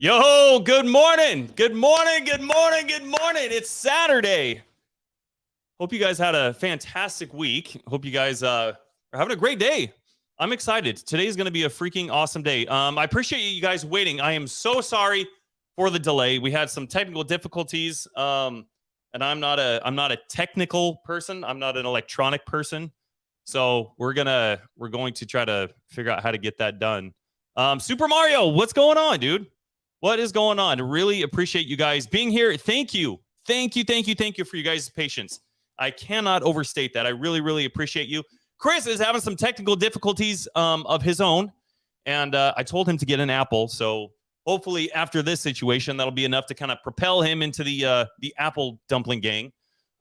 Yo, good morning. Good morning. Good morning. Good morning. It's Saturday. Hope you guys had a fantastic week. Hope you guys are having a great day. I'm excited. Today's going to be a freaking awesome day. I appreciate you guys waiting. I am so sorry for the delay. We had some technical difficulties. And I'm not a technical person. I'm not an electronic person. So we're going to try to figure out how to get that done. SuperMario, what's going on, dude? What is going on? Really appreciate you guys being here. Thank you. Thank you for you guys' patience. I cannot overstate that. I really, really appreciate you. Chris is having some technical difficulties of his own, and I told him to get an Apple. So hopefully after this situation, that'll be enough to kind of propel him into the Apple dumpling gang.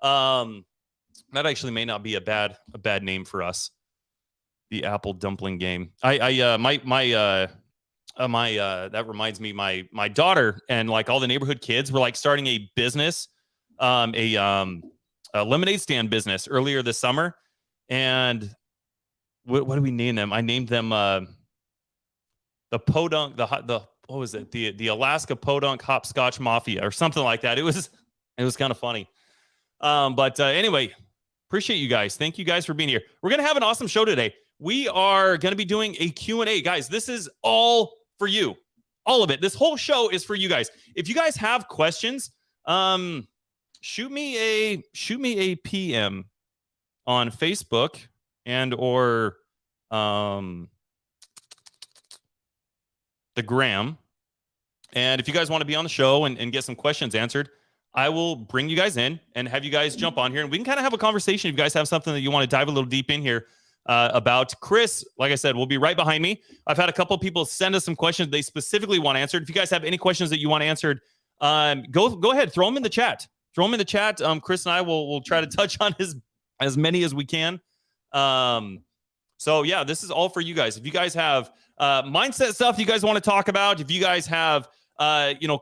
That actually may not be a bad name for us. The Apple dumpling game. That reminds me, my daughter and like all the neighborhood kids were like starting a business, a lemonade stand business earlier this summer. And what do we name them? I named them the Podunk, what was it? The Alaska Podunk Hopscotch Mafia or something like that. It was kind of funny. But anyway, appreciate you guys. Thank you guys for being here. We're going to have an awesome show today. We are going to be doing a Q&A. Guys, this is all for you. All of it. This whole show is for you guys. If you guys have questions, shoot me a PM on Facebook and or the gram. And if you guys want to be on the show and get some questions answered, I will bring you guys in and have you guys jump on here and we can kind of have a conversation. If you guys have something that you want to dive a little deep in here about. Chris, like I said, will be right behind me. I've had a couple of people send us some questions they specifically want answered. If you guys have any questions that you want answered, go ahead, throw them in the chat. Chris and I will try to touch on as many as we can. So yeah, this is all for you guys. If you guys have mindset stuff you guys want to talk about, if you guys have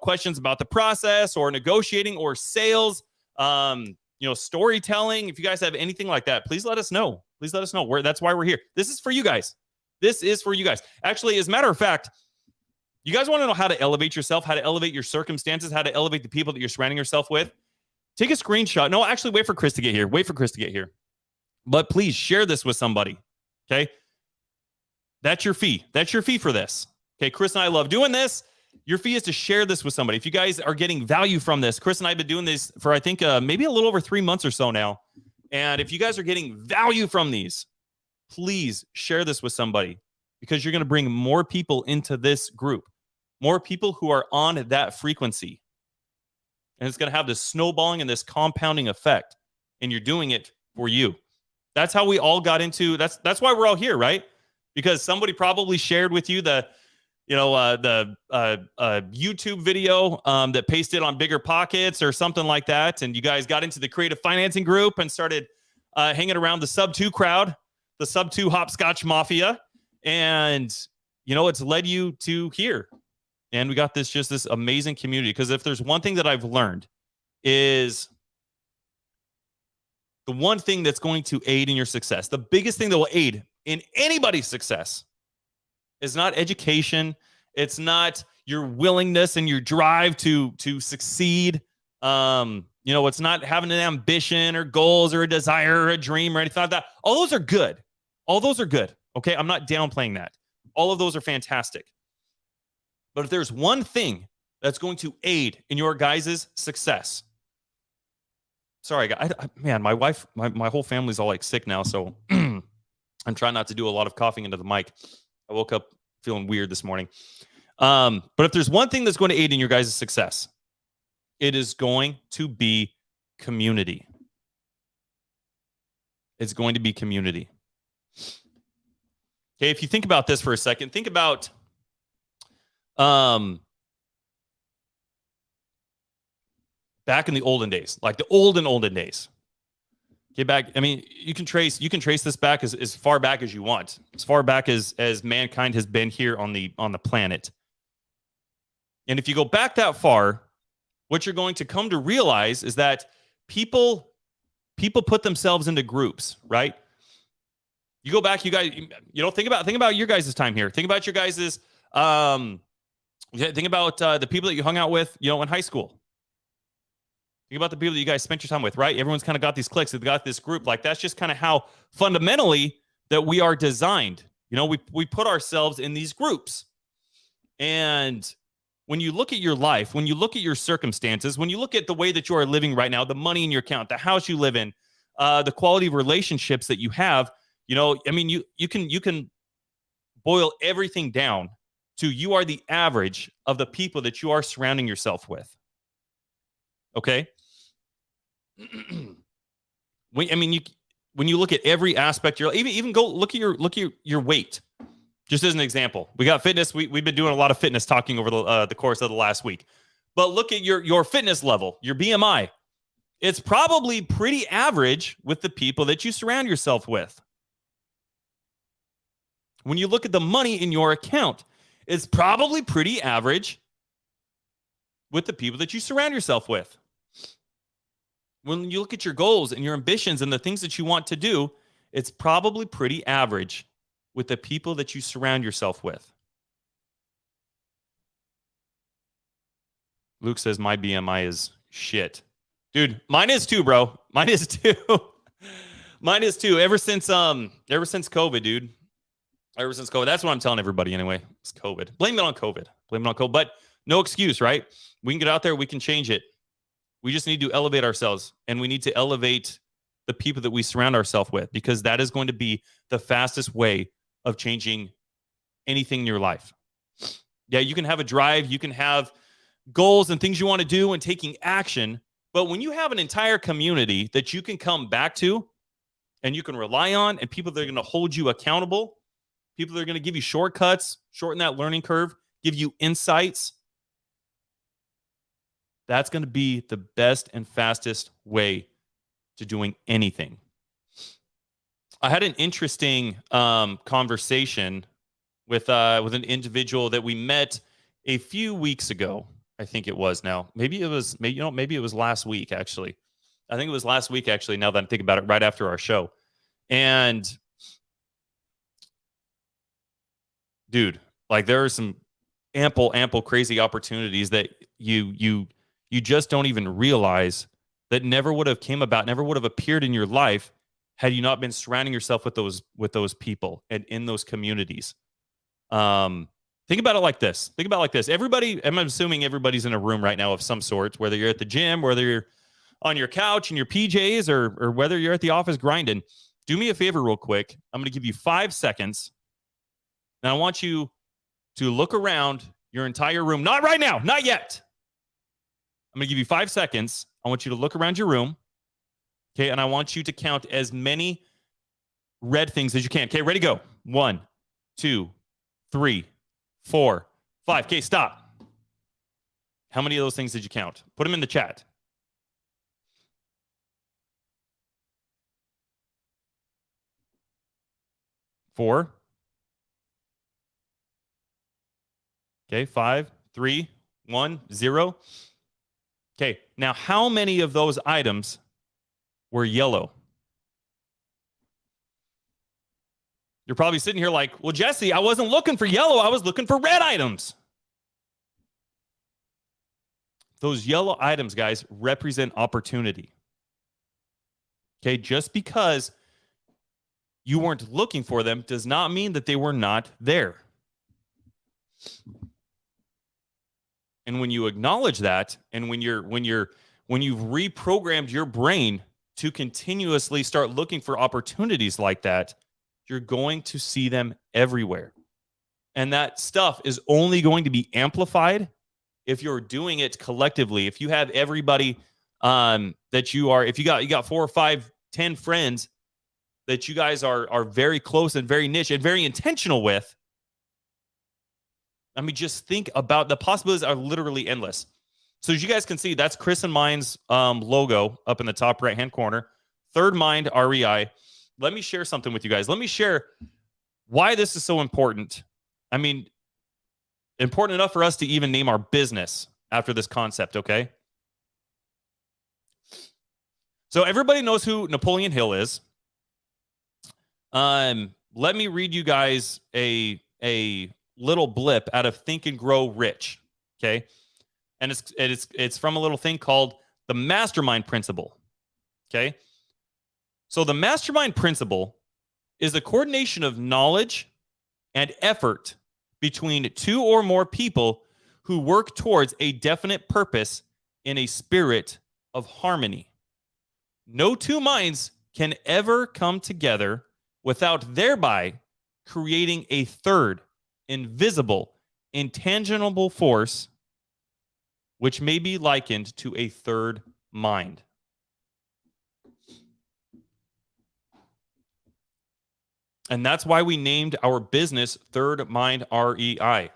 questions about the process or negotiating or sales, storytelling, if you guys have anything like that, please let us know. That's why we're here. This is for you guys. Actually, as a matter of fact, you guys want to know how to elevate yourself, how to elevate your circumstances, how to elevate the people that you're surrounding yourself with. Take a screenshot. No, actually, wait for Chris to get here. But please share this with somebody. Okay. That's your fee for this. Okay. Chris and I love doing this. Your fee is to share this with somebody. If you guys are getting value from this, Chris and I have been doing this for, I think, maybe a little over 3 months or so now. And if you guys are getting value from these, please share this with somebody because you're going to bring more people into this group, more people who are on that frequency. And it's going to have this snowballing and this compounding effect. And you're doing it for you. That's how we all got into, that's why we're all here, right? Because somebody probably shared with you the YouTube video that pasted on Bigger Pockets or something like that. And you guys got into the creative financing group and started hanging around the sub 2 crowd, the sub 2 hopscotch mafia. And, it's led you to here. And we got this amazing community. Because if there's one thing that I've learned is the one thing that's going to aid in your success, the biggest thing that will aid in anybody's success is not education. It's not your willingness and your drive to succeed. It's not having an ambition or goals or a desire or a dream or anything like that. All those are good. Okay, I'm not downplaying that. All of those are fantastic. But if there's one thing that's going to aid in your guys' success, sorry, man, my wife, my whole family's all like sick now, so I'm trying not to do a lot of coughing into the mic. I woke up feeling weird this morning. But if there's one thing that's going to aid in your guys' success, it is going to be community. It's going to be community. Okay, if you think about this for a second, think about back in the olden days, like the olden days. Get back. I mean, you can trace this back as far back as you want, as far back as mankind has been here on the planet. And if you go back that far, what you're going to come to realize is that people put themselves into groups, right? You go back, you guys, think about your guys' time here. Think about your guys' Think about the people that you hung out with, in high school. Think about the people that you guys spent your time with, right? Everyone's kind of got these cliques. They've got this group. Like, that's just kind of how fundamentally that we are designed. We put ourselves in these groups. And when you look at your life, when you look at your circumstances, when you look at the way that you are living right now, the money in your account, the house you live in, the quality of relationships that you have, you can boil everything down to you are the average of the people that you are surrounding yourself with. Okay? When you look at every aspect, even go look at your weight. Just as an example, we got fitness. We've been doing a lot of fitness talking over the course of the last week. But look at your fitness level, your BMI. It's probably pretty average with the people that you surround yourself with. When you look at the money in your account, it's probably pretty average with the people that you surround yourself with. When you look at your goals and your ambitions and the things that you want to do, it's probably pretty average with the people that you surround yourself with. Luke says my BMI is shit. Dude, mine is too, bro. Mine is too. Mine is too. Ever since COVID, dude. Ever since COVID. That's what I'm telling everybody anyway. It's COVID. Blame it on COVID. But no excuse, right? We can get out there. We can change it. We just need to elevate ourselves, and we need to elevate the people that we surround ourselves with, because that is going to be the fastest way of changing anything in your life. Yeah, you can have a drive, you can have goals and things you want to do and taking action, but when you have an entire community that you can come back to and you can rely on, and people that are going to hold you accountable, people that are going to give you shortcuts, shorten that learning curve, give you insights, that's going to be the best and fastest way to doing anything. I had an interesting conversation with an individual that we met a few weeks ago. I think it was now. Maybe it was last week, actually. I think it was last week, actually, now that I'm thinking about it, right after our show. And dude, like, there are some ample crazy opportunities that you just don't even realize that never would have came about, never would have appeared in your life had you not been surrounding yourself with those people and in those communities. Think about it like this. Everybody, I'm assuming everybody's in a room right now of some sort, whether you're at the gym, whether you're on your couch in your PJs, or whether you're at the office grinding. Do me a favor real quick. I'm going to give you 5 seconds. And I want you to look around your entire room. Not right now. Not yet. I'm going to give you 5 seconds. I want you to look around your room. Okay, and I want you to count as many red things as you can. Okay, ready, go. 1, 2, 3, 4, 5. Okay, stop. How many of those things did you count? Put them in the chat. 4. Okay, 5, 3, 1, 0. Okay, now how many of those items were yellow? You're probably sitting here like, well, Jesse, I wasn't looking for yellow. I was looking for red items. Those yellow items, guys, represent opportunity. Okay, just because you weren't looking for them does not mean that they were not there. And when you acknowledge that, and when you've reprogrammed your brain to continuously start looking for opportunities like that, you're going to see them everywhere. And that stuff is only going to be amplified if you're doing it collectively. If you have everybody if you got 4 or 5, 10 friends that you guys are very close and very niche and very intentional with, I mean, just think about the possibilities are literally endless. So as you guys can see, that's Chris and mine's logo up in the top right-hand corner. Third Mind REI. Let me share something with you guys. Let me share why this is so important. I mean, important enough for us to even name our business after this concept, okay? So everybody knows who Napoleon Hill is. Let me read you guys a little blip out of Think and Grow Rich. Okay. And it's from a little thing called the mastermind principle. Okay. So the mastermind principle is the coordination of knowledge and effort between two or more people who work towards a definite purpose in a spirit of harmony. No two minds can ever come together without thereby creating a third, invisible, intangible force, which may be likened to a third mind. And that's why we named our business Third Mind REI.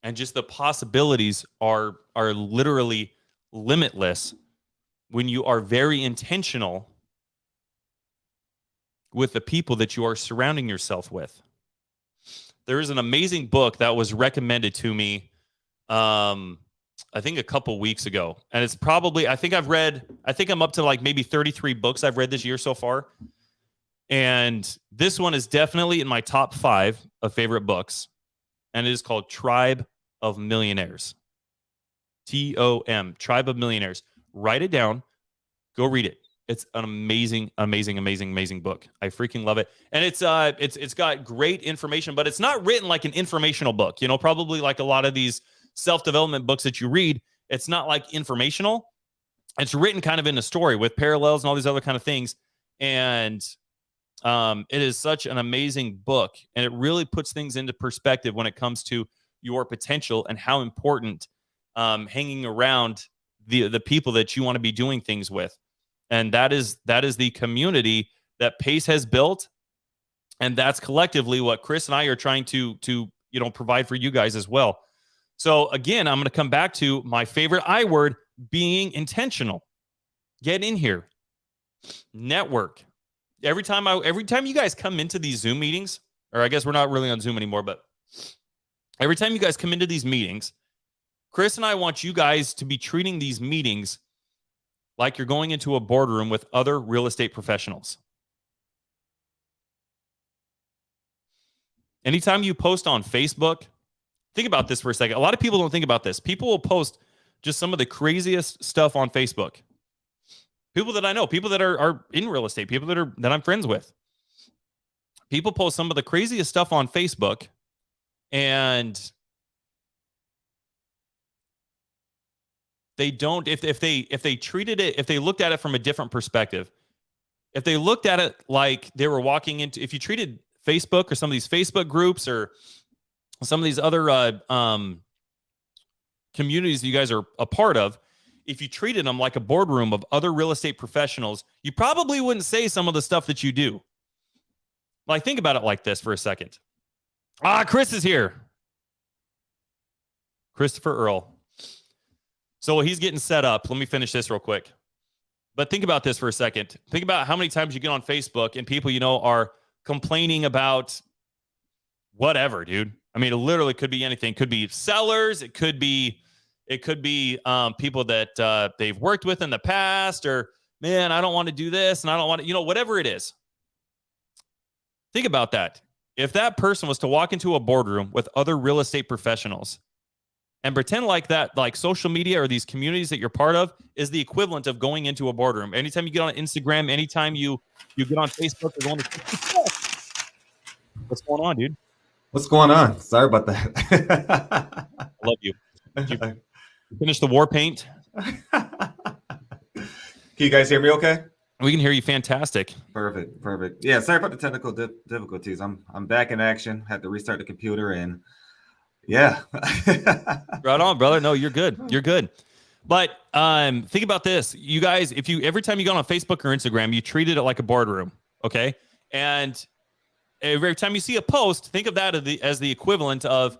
And just the possibilities are literally limitless when you are very intentional with the people that you are surrounding yourself with. There is an amazing book that was recommended to me, I think a couple weeks ago. And it's probably, I think I'm up to like maybe 33 books I've read this year so far. And this one is definitely in my top 5 of favorite books. And it is called Tribe of Millionaires. TOM, Tribe of Millionaires. Write it down. Go read it. It's an amazing book. I freaking love it. And it's got great information, but it's not written like an informational book. You know, probably like a lot of these self-development books that you read, it's not like informational. It's written kind of in a story with parallels and all these other kind of things. And it is such an amazing book, and it really puts things into perspective when it comes to your potential and how important hanging around the people that you want to be doing things with. And that is the community that Pace has built, and that's collectively what Chris and I are trying to provide for you guys as well. So again, I'm going to come back to my favorite I word, being intentional. Get in here, network. Every time you guys come into these Zoom meetings, or I guess we're not really on Zoom anymore, but every time you guys come into these meetings, Chris and I want you guys to be treating these meetings like you're going into a boardroom with other real estate professionals. Anytime you post on Facebook, think about this for a second. A lot of people don't think about this. People will post just some of the craziest stuff on Facebook. People that I know, people that are in real estate, people that I'm friends with. People post some of the craziest stuff on Facebook, and they don't, if they treated it, if they looked at it from a different perspective, if they looked at it like they were walking into, if you treated Facebook or some of these Facebook groups or some of these other communities you guys are a part of, if you treated them like a boardroom of other real estate professionals, you probably wouldn't say some of the stuff that you do. Like, think about it like this for a second. Chris is here. Christopher Earl. So he's getting set up. Let me finish this real quick. But think about this for a second. Think about how many times you get on Facebook and people, are complaining about whatever, dude. I mean, it literally could be anything. It could be sellers. It could be people that they've worked with in the past, or, man, I don't want to do this and I don't want to, whatever it is. Think about that. If that person was to walk into a boardroom with other real estate professionals and pretend like that, like social media or these communities that you're part of is the equivalent of going into a boardroom. Anytime you get on Instagram, anytime you get on Facebook, you're going to... What's going on, dude? What's going on? Sorry about that. I love you. Did you finish the war paint? Can you guys hear me okay? We can hear you fantastic. Perfect. Yeah, sorry about the technical difficulties. I'm back in action. Had to restart the computer, and yeah. Right on, brother. No, you're good. But think about this. You guys, every time you go on Facebook or Instagram, you treated it like a boardroom, okay? And every time you see a post, think of that as the equivalent of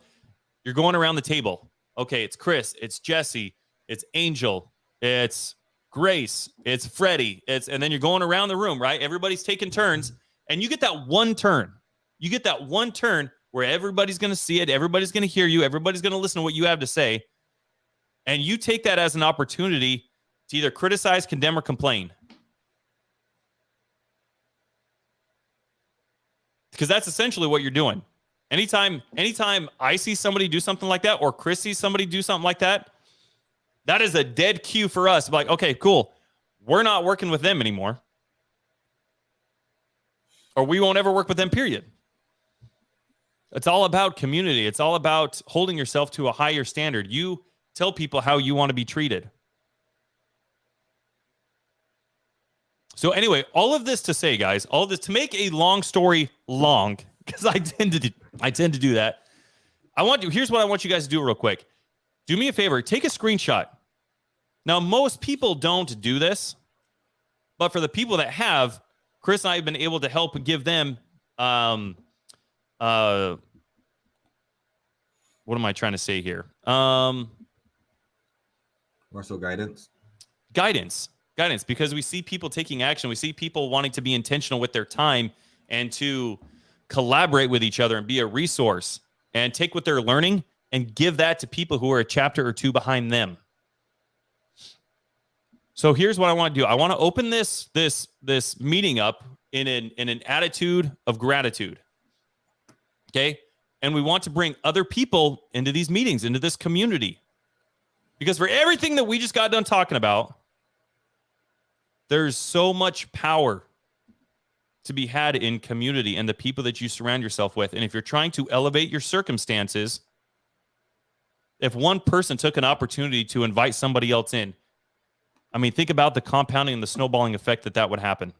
you're going around the table. Okay, it's Chris, it's Jesse, it's Angel, it's Grace, it's Freddie, and then you're going around the room, right? Everybody's taking turns, and you get that one turn. You get that one turn where everybody's going to see it, everybody's going to hear you, everybody's going to listen to what you have to say, and you take that as an opportunity to either criticize, condemn, or complain. Because that's essentially what you're doing. Anytime I see somebody do something like that, or Chris sees somebody do something like that, that is a dead cue for us. Like, okay, cool. We're not working with them anymore. Or we won't ever work with them, period. It's all about community. It's all about holding yourself to a higher standard. You tell people how you want to be treated. So anyway, all of this to say, guys, all of this to make a long story long, because I tend to do that. Here's what I want you guys to do real quick. Do me a favor, take a screenshot. Now, most people don't do this, but for the people that have, Chris and I have been able to help give them what am I trying to say here? More so guidance. Guidance, because we see people taking action. We see people wanting to be intentional with their time and to collaborate with each other and be a resource and take what they're learning and give that to people who are a chapter or two behind them. So here's what I want to do. I want to open this meeting up in an attitude of gratitude. Okay? And we want to bring other people into these meetings, into this community. Because for everything that we just got done talking about, there's so much power to be had in community and the people that you surround yourself with. And if you're trying to elevate your circumstances, if one person took an opportunity to invite somebody else in, I mean, think about the compounding and the snowballing effect that would happen.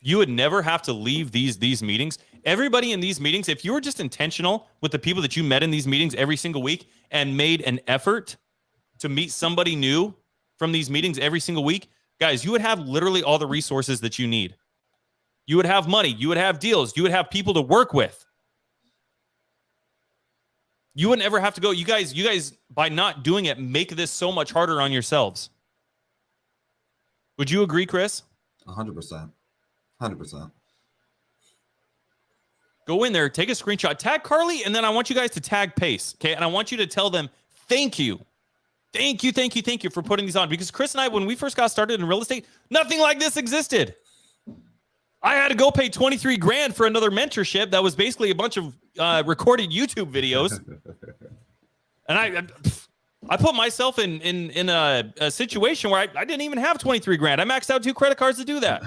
You would never have to leave these meetings. Everybody in these meetings, if you were just intentional with the people that you met in these meetings every single week and made an effort to meet somebody new from these meetings every single week, guys, you would have literally all the resources that you need. You would have money. You would have deals. You would have people to work with. You wouldn't ever have to go. You guys, by not doing it, make this so much harder on yourselves. Would you agree, Chris? 100%. 100%. Go in there, take a screenshot, tag Carly, and then I want you guys to tag Pace, okay? And I want you to tell them, thank you for putting these on. Because Chris and I, when we first got started in real estate, nothing like this existed. I had to go pay $23,000 for another mentorship that was basically a bunch of recorded YouTube videos. And I put myself in a situation where I didn't even have $23,000. I maxed out 2 credit cards to do that.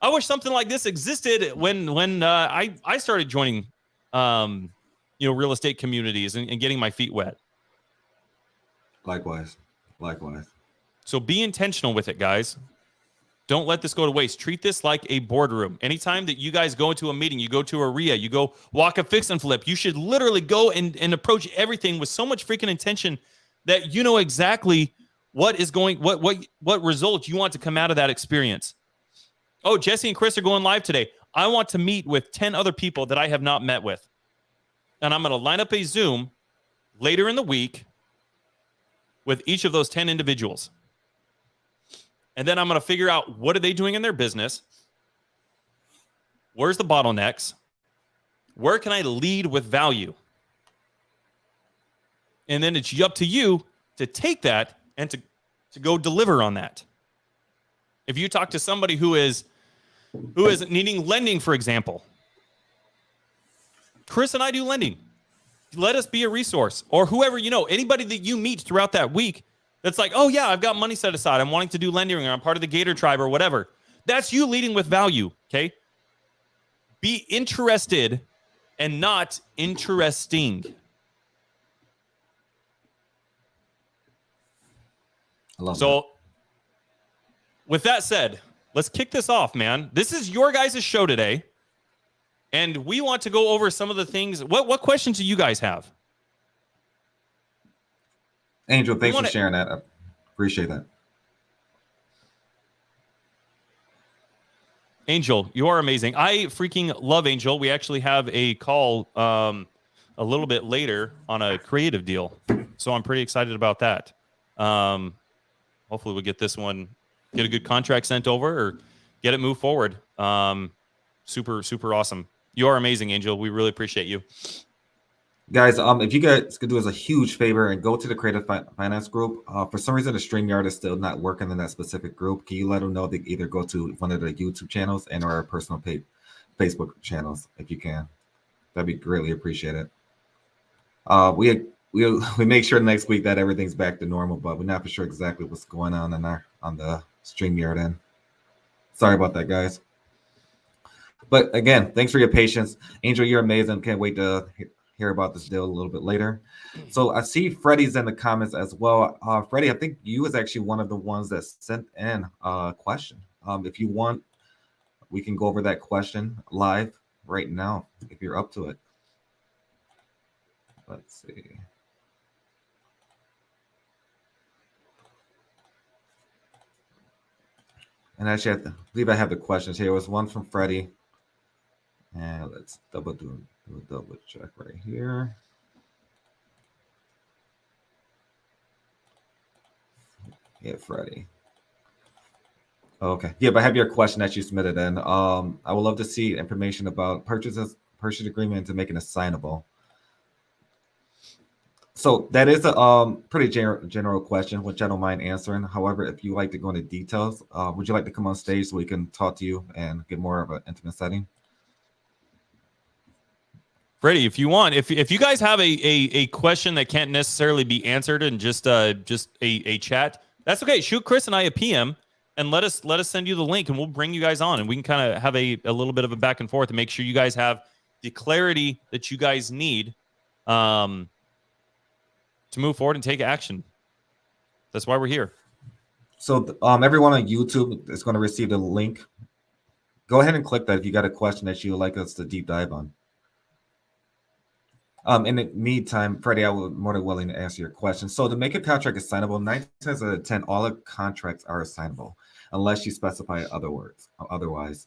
I wish something like this existed when I started joining, real estate communities and getting my feet wet. Likewise. So be intentional with it, guys. Don't let this go to waste. Treat this like a boardroom. Anytime that you guys go into a meeting, you go to a RIA, you go walk a fix and flip, you should literally go and approach everything with so much freaking intention that you know exactly what result you want to come out of that experience. Oh, Jesse and Chris are going live today. I want to meet with 10 other people that I have not met with. And I'm going to line up a Zoom later in the week with each of those 10 individuals. And then I'm going to figure out what are they doing in their business? Where's the bottlenecks? Where can I lead with value? And then it's up to you to take that and to go deliver on that. If you talk to somebody who is needing lending, for example, Chris and I do lending. Let us be a resource. Or whoever, anybody that you meet throughout that week that's like, oh yeah, I've got money set aside. I'm wanting to do lending, or I'm part of the Gator tribe or whatever. That's you leading with value, okay? Be interested and not interesting. I love that. With that said, let's kick this off, man. This is your guys' show today. And we want to go over some of the things. What questions do you guys have? Angel, thanks for sharing that. I appreciate that. Angel, you are amazing. I freaking love Angel. We actually have a call a little bit later on a creative deal. So I'm pretty excited about that. Hopefully we'll get this one, get a good contract sent over or get it moved forward. Super, super awesome. You are amazing, Angel. We really appreciate you. Guys, if you guys could do us a huge favor and go to the Creative Finance group. For some reason, the StreamYard is still not working in that specific group. Can you let them know they either go to one of the YouTube channels and or our personal Facebook channels if you can. That'd be greatly appreciated. We make sure next week that everything's back to normal, but we're not for sure exactly what's going on on the StreamYard end. Sorry about that, guys. But again, thanks for your patience. Angel, you're amazing. Can't wait to hear about this deal a little bit later. So I see Freddie's in the comments as well. Freddie, I think you was actually one of the ones that sent in a question. If you want, we can go over that question live right now if you're up to it. Let's see. And actually, I believe I have the questions here. It was one from Freddie. And let's do a double check right here. Yeah, Freddie. Okay. Yeah, but I have your question that you submitted in. I would love to see information about purchase agreement to make it assignable. So that is a pretty general question, which I don't mind answering. However, if you like to go into details, would you like to come on stage so we can talk to you and get more of an intimate setting? Freddie, if you want, if you guys have a question that can't necessarily be answered in just a chat, that's okay. Shoot Chris and I a PM and let us send you the link, and we'll bring you guys on, and we can kind of have a little bit of a back and forth to make sure you guys have the clarity that you guys need to move forward and take action. That's why we're here. So everyone on YouTube is going to receive the link. Go ahead and click that if you got a question that you would like us to deep dive on. In the meantime, Freddie, I would be more than willing to answer your question. So to make a contract assignable, 9 times out of 10, all the contracts are assignable unless you specify otherwise.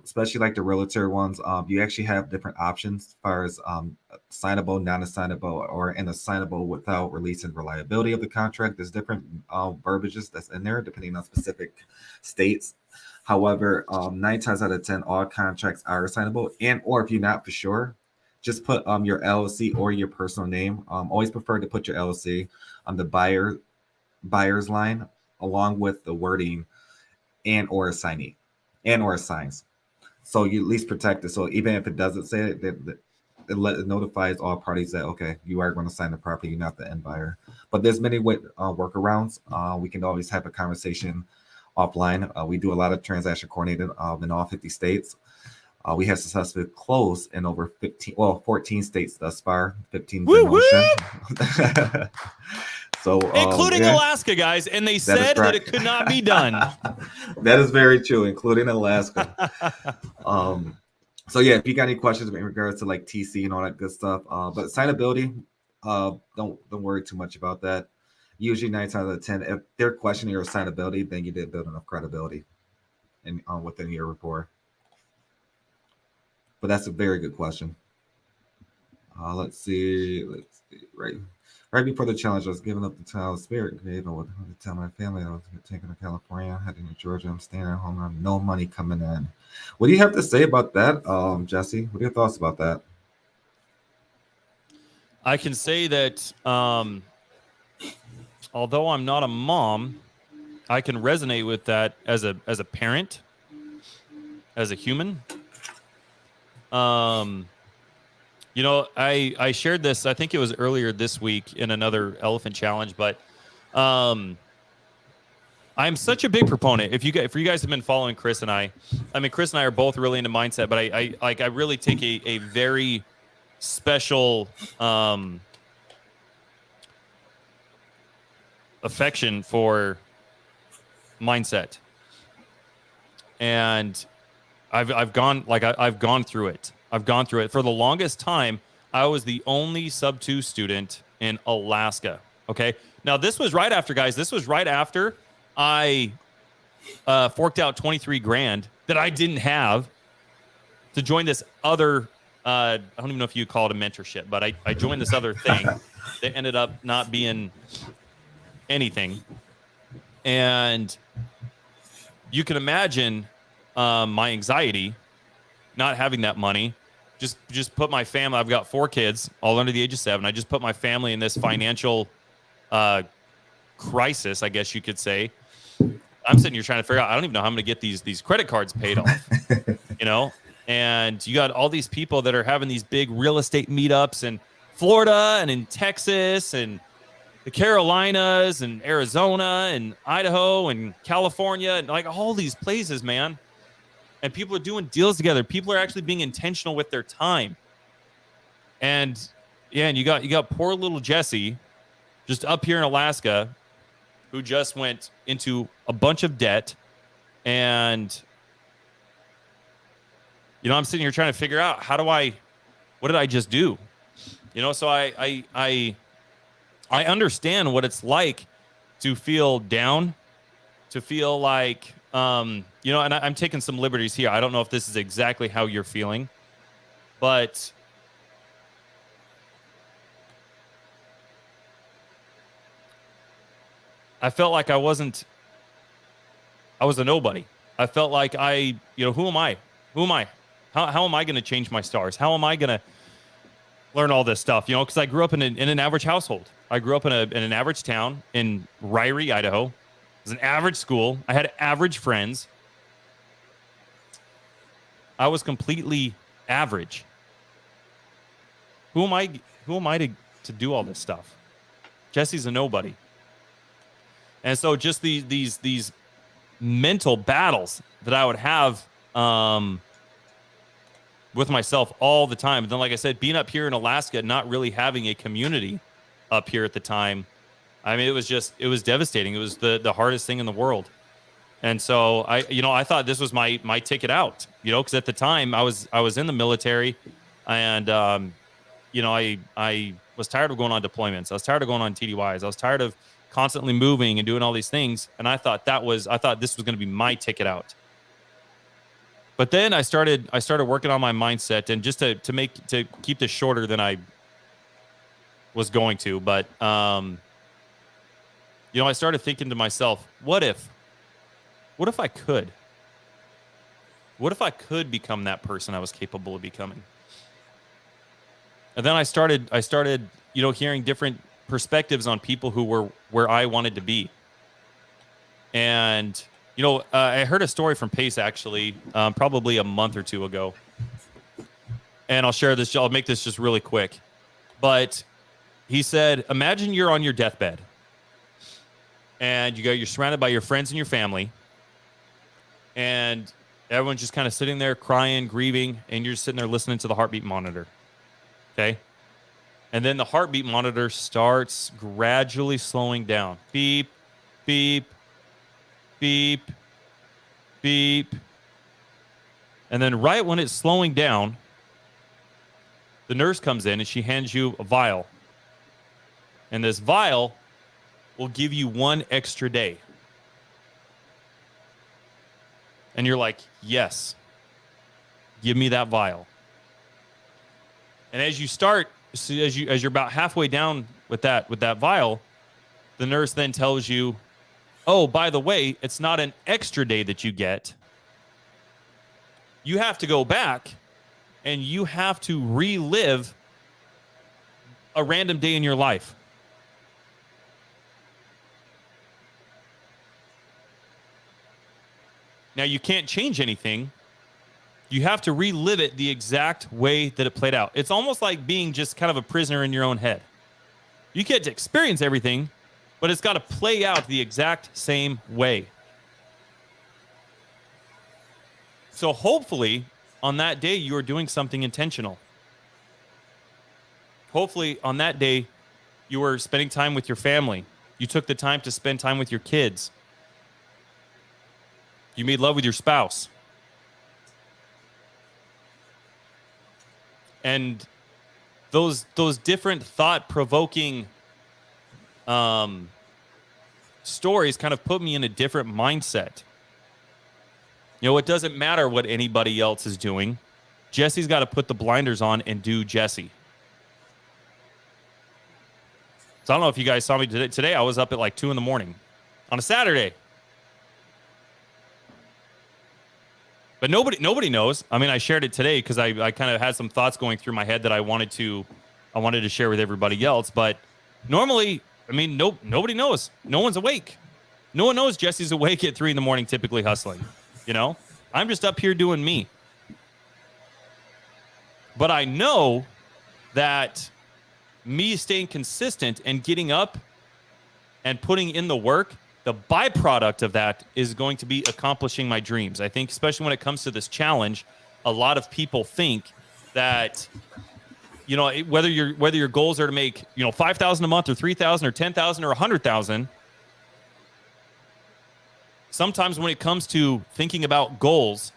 Especially like the realtor ones, you actually have different options as far as assignable, non-assignable, or an assignable without releasing reliability of the contract. There's different verbiages that's in there depending on specific states. However, 9 times out of 10, all contracts are assignable, and or if you're not for sure, just put your LLC or your personal name. Always prefer to put your LLC on the buyer's line along with the wording and or assignee and or assigns. So you at least protect it. So even if it doesn't say it, it notifies all parties that, okay, you are going to sign the property, you're not the end buyer. But there's many workarounds. We can always have a conversation offline. We do a lot of transaction coordinating in all 50 states. We have successfully closed in over 14 states thus far. 15 in motion. So, including Alaska, guys, and they said that it could not be done. That is very true, including Alaska. So yeah, if you got any questions in regards to like TC and all that good stuff, but assignability, don't worry too much about that. Usually 9 times out of 10, if they're questioning your assignability, then you did build enough credibility and within your rapport. But that's a very good question. Let's see. Right before the challenge, I was giving up the child spirit grave. I would tell my family I was taking to California, heading to Georgia. I'm staying at home. I have no money coming in. What do you have to say about that, Jesse? What are your thoughts about that? I can say that although I'm not a mom, I can resonate with that as a parent, as a human. You know, I shared this, I think it was earlier this week in another elephant challenge, but I'm such a big proponent. If you guys have been following Chris and I mean, Chris and I are both really into mindset, but I really take a very special affection for mindset. And I've gone through it. I've gone through it. For the longest time, I was the only sub-2 student in Alaska. Okay. Now this was right after, guys. This was right after I forked out 23 grand that I didn't have to join this other. I don't even know if you call it a mentorship, but I joined this other thing that ended up not being anything. And you can imagine my anxiety not having that money. Just put my family, I've got 4 kids, all under the age of 7. I just put my family in this financial crisis, I guess you could say. I'm sitting here trying to figure out, I don't even know how I'm going to get these credit cards paid off, you know? And you got all these people that are having these big real estate meetups in Florida and in Texas and the Carolinas and Arizona and Idaho and California and like all these places, man. And people are doing deals together. People are actually being intentional with their time. And yeah, and you got poor little Jesse just up here in Alaska who just went into a bunch of debt. And I'm sitting here trying to figure out what did I just do? So I understand what it's like to feel down, to feel like, and I'm taking some liberties here. I don't know if this is exactly how you're feeling, but I felt like I was a nobody. I felt like who am I? Who am I? How am I going to change my stars? How am I going to learn all this stuff? Because I grew up in an average household. I grew up in an average town in Ryrie, Idaho. It was an average school. I had average friends. I was completely average. Who am I to do all this stuff? Jesse's a nobody. And so just these mental battles that I would have with myself all the time. And then, like I said, being up here in Alaska, not really having a community up here at the time. I mean, it was devastating. It was the hardest thing in the world. And so I thought this was my ticket out, because at the time I was in the military and, I was tired of going on deployments. I was tired of going on TDYs. I was tired of constantly moving and doing all these things. And I thought this was going to be my ticket out. But then I started working on my mindset, and just to keep this shorter than I was going to, but I started thinking to myself, what if I could become that person I was capable of becoming? And then I started hearing different perspectives on people who were where I wanted to be. And I heard a story from Pace actually, probably a month or two ago, and I'll share this. I'll make this just really quick. But he said, imagine you're on your deathbed, and you're surrounded by your friends and your family, and everyone's just kind of sitting there crying, grieving, and you're just sitting there listening to the heartbeat monitor. Okay, and then the heartbeat monitor starts gradually slowing down. Beep, beep. Beep, beep. And then right when it's slowing down, the nurse comes in and she hands you a vial. And this vial will give you 1 extra day. And you're like, yes, give me that vial. And as you're about halfway down with that vial, the nurse then tells you, oh, by the way, it's not an extra day that you get. You have to go back and you have to relive a random day in your life. Now, you can't change anything. You have to relive it the exact way that it played out. It's almost like being just kind of a prisoner in your own head. You get to experience everything, but it's got to play out the exact same way. So hopefully on that day, you are doing something intentional. Hopefully on that day, you were spending time with your family. You took the time to spend time with your kids. You made love with your spouse. And those different thought-provoking stories kind of put me in a different mindset. It doesn't matter what anybody else is doing. Jesse's got to put the blinders on and do Jesse. So I don't know if you guys saw me today. Today I was up at like 2 a.m. on a Saturday. But nobody knows. I mean, I shared it today because I kind of had some thoughts going through my head that I wanted to share with everybody else. But normally, I mean, nobody knows. No one's awake. No one knows Jesse's awake at 3 a.m. typically hustling. I'm just up here doing me. But I know that me staying consistent and getting up and putting in the work, the byproduct of that is going to be accomplishing my dreams. I think, especially when it comes to this challenge, a lot of people think that, you know, whether your goals are to make, you know, 5,000 a month or 3,000 or 10,000 or 100,000. Sometimes when it comes to thinking about goals,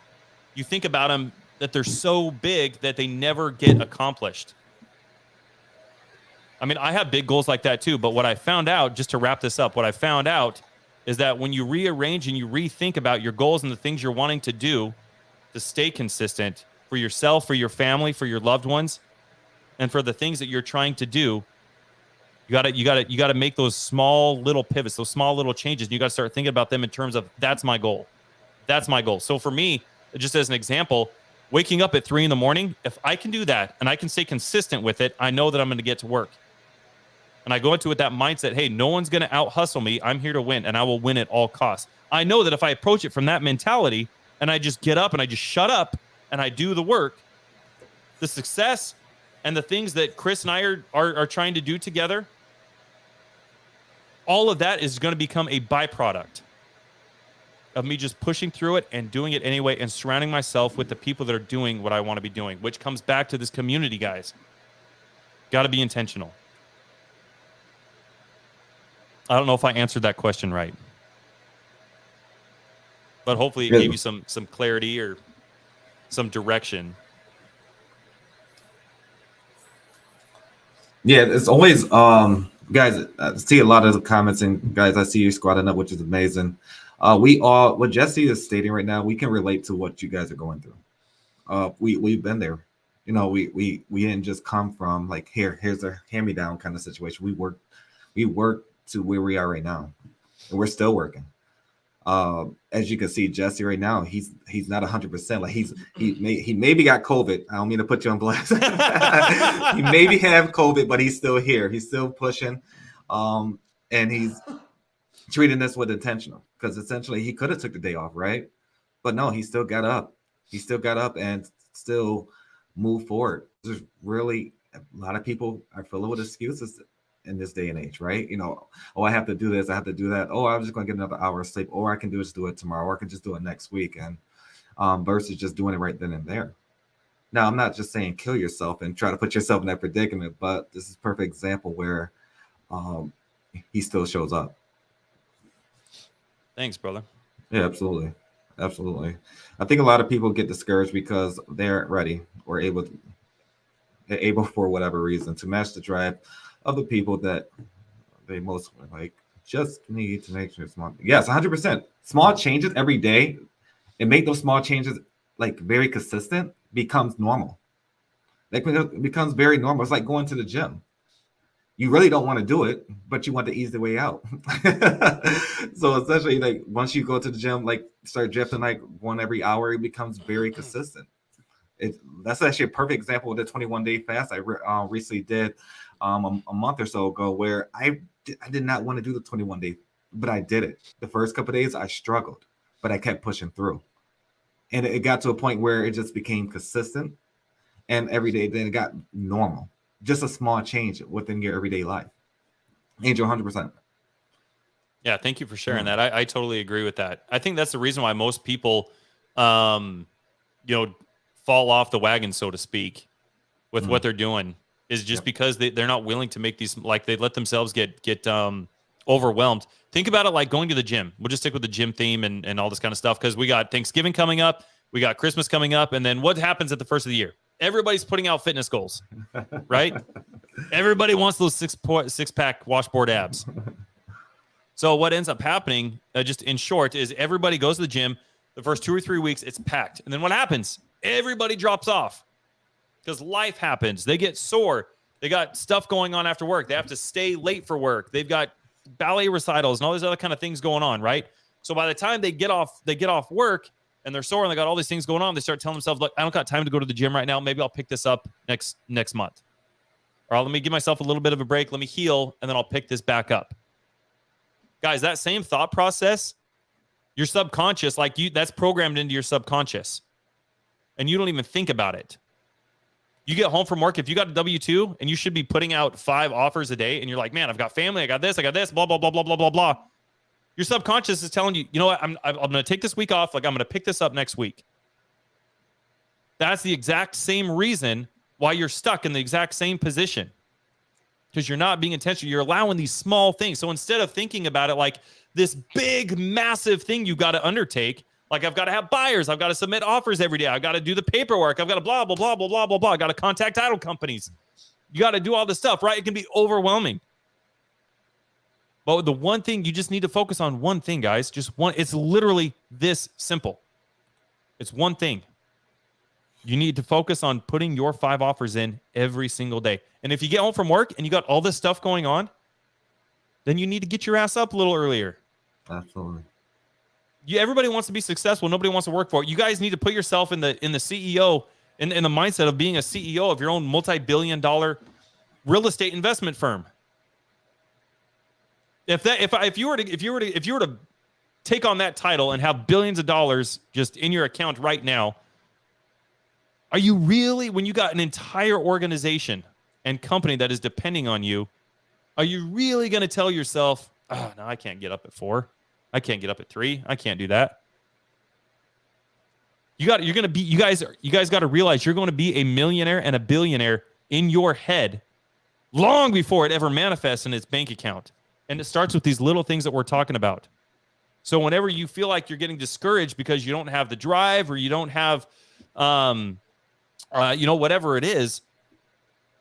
you think about them that they're so big that they never get accomplished. I mean, I have big goals like that too, but what I found out, just to wrap this up, what I found out is that when you rearrange and you rethink about your goals and the things you're wanting to do to stay consistent for yourself, for your family, for your loved ones, and for the things that you're trying to do, you gotta make those small little pivots, those small little changes. And you got to start thinking about them in terms of that's my goal. That's my goal. So for me, just as an example, waking up at 3 a.m, if I can do that and I can stay consistent with it, I know that I'm going to get to work. And I go into it with that mindset, hey, no one's going to out hustle me. I'm here to win, and I will win at all costs. I know that if I approach it from that mentality and I just get up and I just shut up and I do the work, the success and the things that Chris and I are trying to do together, all of that is going to become a byproduct of me just pushing through it and doing it anyway and surrounding myself with the people that are doing what I want to be doing, which comes back to this community, guys. Got to be intentional. I don't know if I answered that question right, but hopefully it gave you some clarity or some direction. Yeah, it's always guys, I see a lot of the comments, and guys, I see you squatting up, which is amazing. We all, what Jesse is stating right now, we can relate to what you guys are going through. We've been there. You know, we didn't just come from like here's a hand-me-down kind of situation. We worked to where we are right now, and we're still working. As you can see, Jesse right now, he's not 100%. Like he maybe got COVID. I don't mean to put you on blast. He maybe have COVID, but he's still here. He's still pushing, and he's treating this with intentional, because essentially he could have took the day off, right? But no, he still got up. He still got up and still moved forward. There's really a lot of people are filled with excuses in this day and age, right? You know, oh, I have to do this, I have to do that. Oh, I'm just going to get another hour of sleep, or I can just do it tomorrow, or I can just do it next week, and versus just doing it right then and there. Now, I'm not just saying kill yourself and try to put yourself in that predicament, but this is a perfect example where he still shows up. Thanks, brother. Yeah, absolutely. Absolutely. I think a lot of people get discouraged because they aren't ready or able for whatever reason to match the drive of the people that they most like. Just need to make sure small. Yes, 100%. Small changes every day and make those small changes like very consistent becomes normal. Like it becomes very normal. It's like going to the gym. You really don't want to do it, but you want the easy way out. So essentially, like once you go to the gym, like start drifting like one every hour, it becomes very consistent. That's actually a perfect example of the 21-day fast I recently did a month or so ago, where I did not want to do the 21-day, but I did it. The first couple of days I struggled, but I kept pushing through, and it got to a point where it just became consistent, and every day then it got normal. Just a small change within your everyday life. Angel, 100%. Yeah, thank you for sharing that. I totally agree with that. I think that's the reason why most people, fall off the wagon, so to speak, with what they're doing, is just because they're not willing to make these, like they let themselves get overwhelmed. Think about it like going to the gym. We'll just stick with the gym theme and all this kind of stuff, because we got Thanksgiving coming up, we got Christmas coming up, and then what happens at the first of the year? Everybody's putting out fitness goals, right? Everybody wants those six-pack washboard abs. So what ends up happening, just in short, is everybody goes to the gym. The first 2 or 3 weeks, it's packed. And then what happens? Everybody drops off because life happens. They get sore. They got stuff going on after work. They have to stay late for work. They've got ballet recitals and all these other kind of things going on, right? So by the time they get off work, and they're sore and they got all these things going on, they start telling themselves, look, I don't got time to go to the gym right now. Maybe I'll pick this up next month. Or let me give myself a little bit of a break. Let me heal, and then I'll pick this back up. Guys, that same thought process, your subconscious, that's programmed into your subconscious. And you don't even think about it. You get home from work, if you got a W-2 and you should be putting out 5 offers a day and you're like, man, I've got family, I got this, blah, blah, blah, blah, blah, blah, blah. Your subconscious is telling you, you know what, I'm going to take this week off. Like, I'm going to pick this up next week. That's the exact same reason why you're stuck in the exact same position. Because you're not being intentional. You're allowing these small things. So instead of thinking about it like this big, massive thing you got to undertake, like I've got to have buyers, I've got to submit offers every day, I've got to do the paperwork, I've got to blah, blah, blah, blah, blah, blah, blah. I got to contact title companies. You got to do all this stuff, right? It can be overwhelming. But the one thing, you just need to focus on one thing, guys. Just one. It's literally this simple. It's one thing. You need to focus on putting your 5 offers in every single day. And if you get home from work and you got all this stuff going on, then you need to get your ass up a little earlier. Absolutely. Everybody wants to be successful. Nobody wants to work for it. You guys need to put yourself in the CEO, in the mindset of being a CEO of your own multi-billion-dollar real estate investment firm. If you were to take on that title and have billions of dollars just in your account right now, are you really, when you got an entire organization and company that is depending on you, are you really going to tell yourself, oh, no, I can't get up at 4. I can't get up at 3. I can't do that. You guys got to realize you're going to be a millionaire and a billionaire in your head long before it ever manifests in its bank account. And it starts with these little things that we're talking about. So whenever you feel like you're getting discouraged because you don't have the drive or you don't have, whatever it is,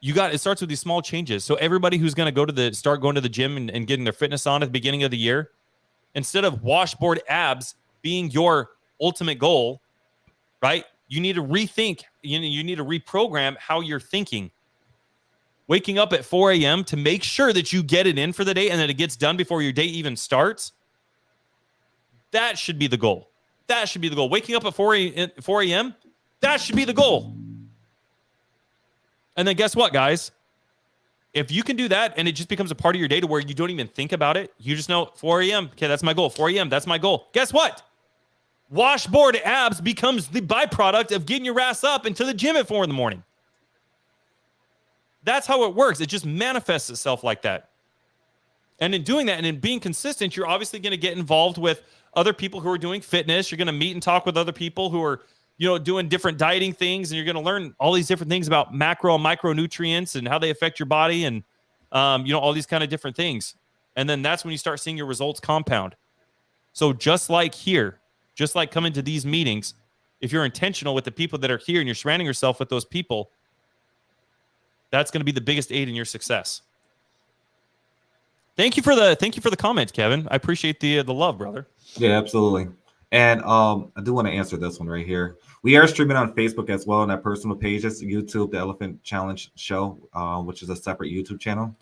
it starts with these small changes. So everybody who's going to start going to the gym and getting their fitness on at the beginning of the year, instead of washboard abs being your ultimate goal, right? You need to rethink. You need to reprogram how you're thinking. Waking up at 4 a.m. to make sure that you get it in for the day and that it gets done before your day even starts. That should be the goal. That should be the goal. Waking up at 4 a.m., that should be the goal. And then guess what, guys? If you can do that and it just becomes a part of your day to where you don't even think about it, you just know 4 a.m. Okay, that's my goal. 4 a.m. That's my goal. Guess what? Washboard abs becomes the byproduct of getting your ass up into the gym at 4 in the morning. That's how it works. It just manifests itself like that. And in doing that and in being consistent, you're obviously going to get involved with other people who are doing fitness. You're going to meet and talk with other people who are, doing different dieting things, and you're going to learn all these different things about macro and micronutrients and how they affect your body and, all these kind of different things. And then that's when you start seeing your results compound. So just like here, just like coming to these meetings, if you're intentional with the people that are here and you're surrounding yourself with those people, that's going to be the biggest aid in your success. Thank you for the comment, Kevin. I appreciate the love, brother. Yeah, absolutely. And I do want to answer this one right here. We are streaming on Facebook as well on our personal pages, YouTube, the Elephant Challenge Show, which is a separate YouTube channel.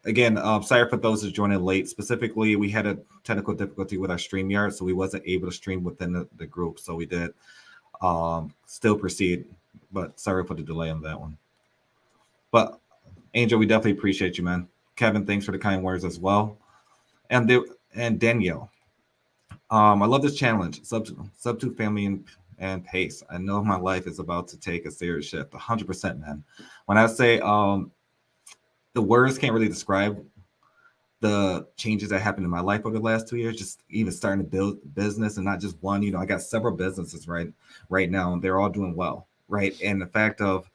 Again, sorry for those who joined in late. Specifically, we had a technical difficulty with our StreamYard, so we wasn't able to stream within the group. So we did still proceed, but sorry for the delay on that one. But Angel, we definitely appreciate you, man. Kevin, thanks for the kind words as well. And Danielle, I love this challenge. Sub 2 family and pace. I know my life is about to take a serious shift. 100%, man. When I say the words can't really describe the changes that happened in my life over the last 2 years, just even starting to build business and not just one. I got several businesses right now, and they're all doing well, right? And the fact of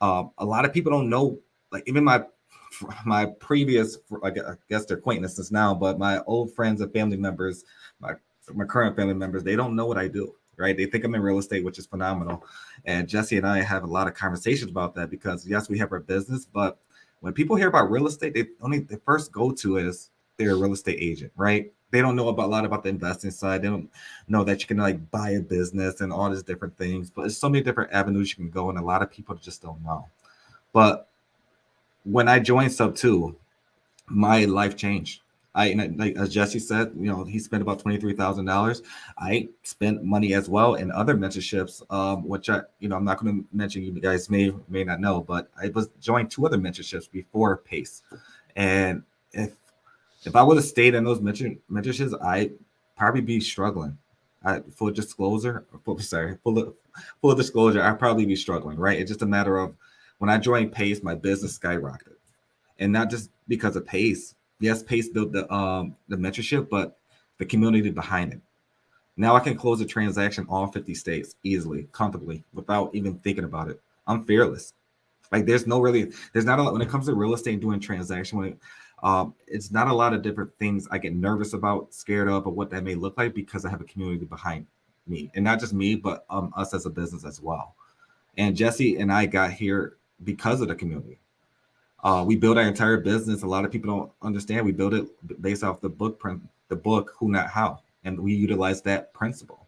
a lot of people don't know, like even my previous, I guess they're acquaintances now, but my old friends and family members, my current family members, they don't know what I do, right? They think I'm in real estate, which is phenomenal. And Jesse and I have a lot of conversations about that because yes, we have our business, but when people hear about real estate, the first go-to is they're a real estate agent, right? They don't know a lot about the investing side. They don't know that you can buy a business and all these different things, but there's so many different avenues you can go, and a lot of people just don't know. But when I joined Sub 2, my life changed. Like as Jesse said, he spent about $23,000. I spent money as well in other mentorships, which I'm not going to mention. You guys may not know, but I was joined 2 other mentorships before PACE. And if I would have stayed in those mentorships, I'd probably be struggling. full disclosure, full disclosure, I'd probably be struggling, right? It's just a matter of when I joined Pace, my business skyrocketed, and not just because of Pace. Yes, Pace built the mentorship, but the community behind it. Now I can close a transaction all 50 states easily, comfortably, without even thinking about it. I'm fearless. Like there's not a lot when it comes to real estate and doing transaction. It's not a lot of different things I get nervous about, scared of, or what that may look like because I have a community behind me, and not just me, but us as a business as well. And Jesse and I got here because of the community. We built our entire business. A lot of people don't understand. We built it based off the book Who Not How, and we utilize that principle.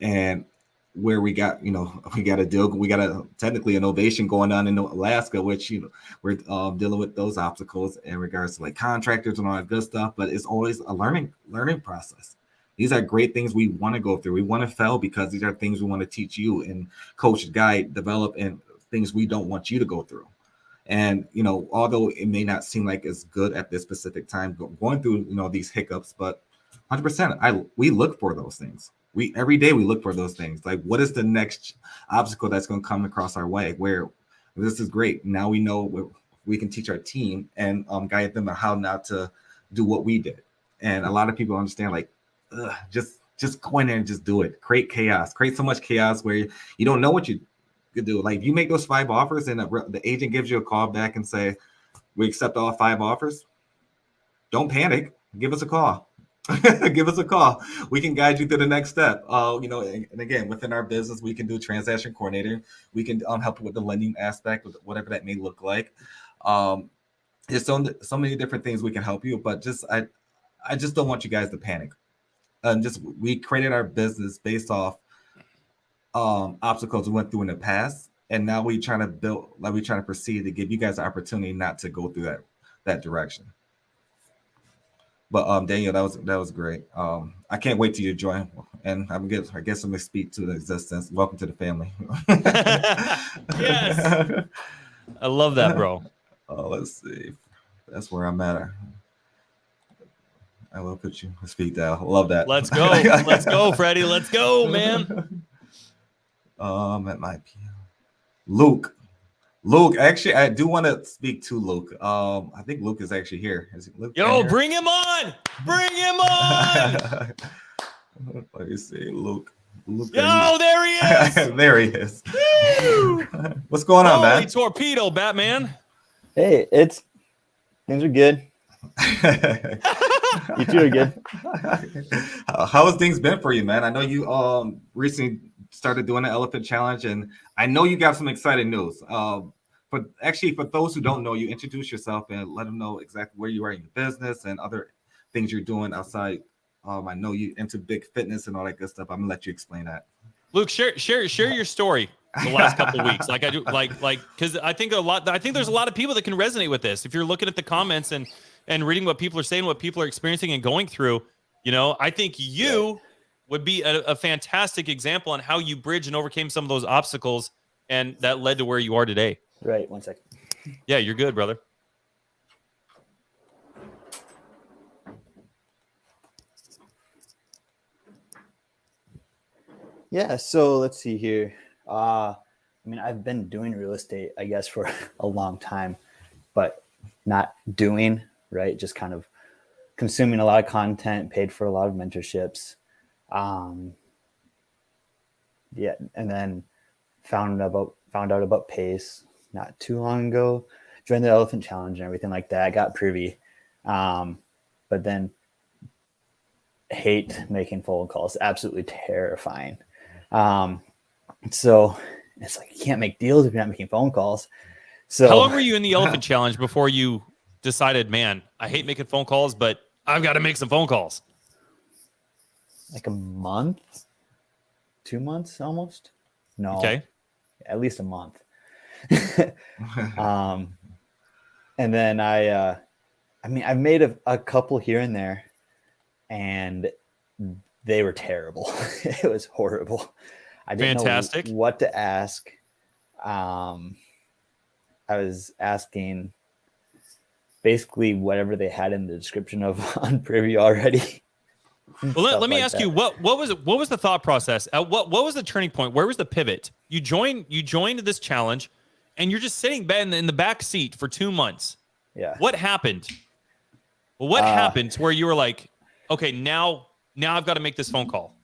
And where we got technically an ovation going on in Alaska, which we're dealing with those obstacles in regards to like contractors and all that good stuff. But it's always a learning process. These are great things we want to go through. We want to fail because these are things we want to teach you and coach, guide, develop, and things we don't want you to go through. And although it may not seem like it's good at this specific time, going through these hiccups, but 100%, we look for those things. Every day we look for those things. Like, what is the next obstacle that's going to come across our way? Where this is great. Now we know we can teach our team and guide them on how not to do what we did. And a lot of people understand, like, just go in there and just do it. Create chaos. Create so much chaos where you don't know what you could do. Like, if you make those 5 offers and the agent gives you a call back and say, we accept all 5 offers, don't panic. Give us a call. Give us a call. We can guide you through the next step. And again, within our business, we can do transaction coordinator. We can help with the lending aspect, whatever that may look like. There's so many different things we can help you, but I just don't want you guys to panic. We created our business based off obstacles we went through in the past, and now we trying to proceed to give you guys the opportunity not to go through that direction. But Daniel, that was great. I can't wait till you join, and I guess I'm gonna speak to the existence. Welcome to the family. Yes, I love that, bro. Let's see. That's where I'm at. I will put you speak down. Love that. Let's go, Freddie. Let's go, man. At my piano. Luke, actually, I do want to speak to Luke. I think Luke is actually here. Is Luke? Yo, bring him on! Bring him on! Let me see, Luke. Yo, there he is! There he is. What's going on, man? Torpedo, Batman. Hey, things are good. You two are good. How has things been for you, man? I know you recently started doing the elephant challenge, and I know you got some exciting news. But actually, for those who don't know you, introduce yourself and let them know exactly where you are in your business and other things you're doing outside. I know you into big fitness and all that good stuff. I'm gonna let you explain that. Luke, share your story the last couple of weeks. Like I do, like because I think there's a lot of people that can resonate with this. If you're looking at the comments and reading what people are saying, what people are experiencing and going through, I think you would be a fantastic example on how you bridged and overcame some of those obstacles, and that led to where you are today. Right. 1 second. Yeah, you're good, brother. Yeah. So let's see here. I've been doing real estate, I guess, for a long time, but not doing, right? Just kind of consuming a lot of content, paid for a lot of mentorships. Yeah. And then found out about Pace not too long ago, joined the Elephant Challenge and everything like that. Got privy. But then hate making phone calls. Absolutely terrifying. So it's like, you can't make deals if you're not making phone calls. So how long were you in the Elephant Challenge before you decided, man, I hate making phone calls, but I've got to make some phone calls? Like a month, 2 months almost. No, okay, at least a month. And then I've made a couple here and there, and they were terrible. It was horrible. I didn't know what to ask. I was asking basically whatever they had in the description of on Privy already. Well, let me ask you, what was the thought process? What was the turning point? Where was the pivot? You joined this challenge, and you're just sitting in the back seat for 2 months. Yeah. What happened? Well, what happened to where you were like, okay, now I've got to make this phone call?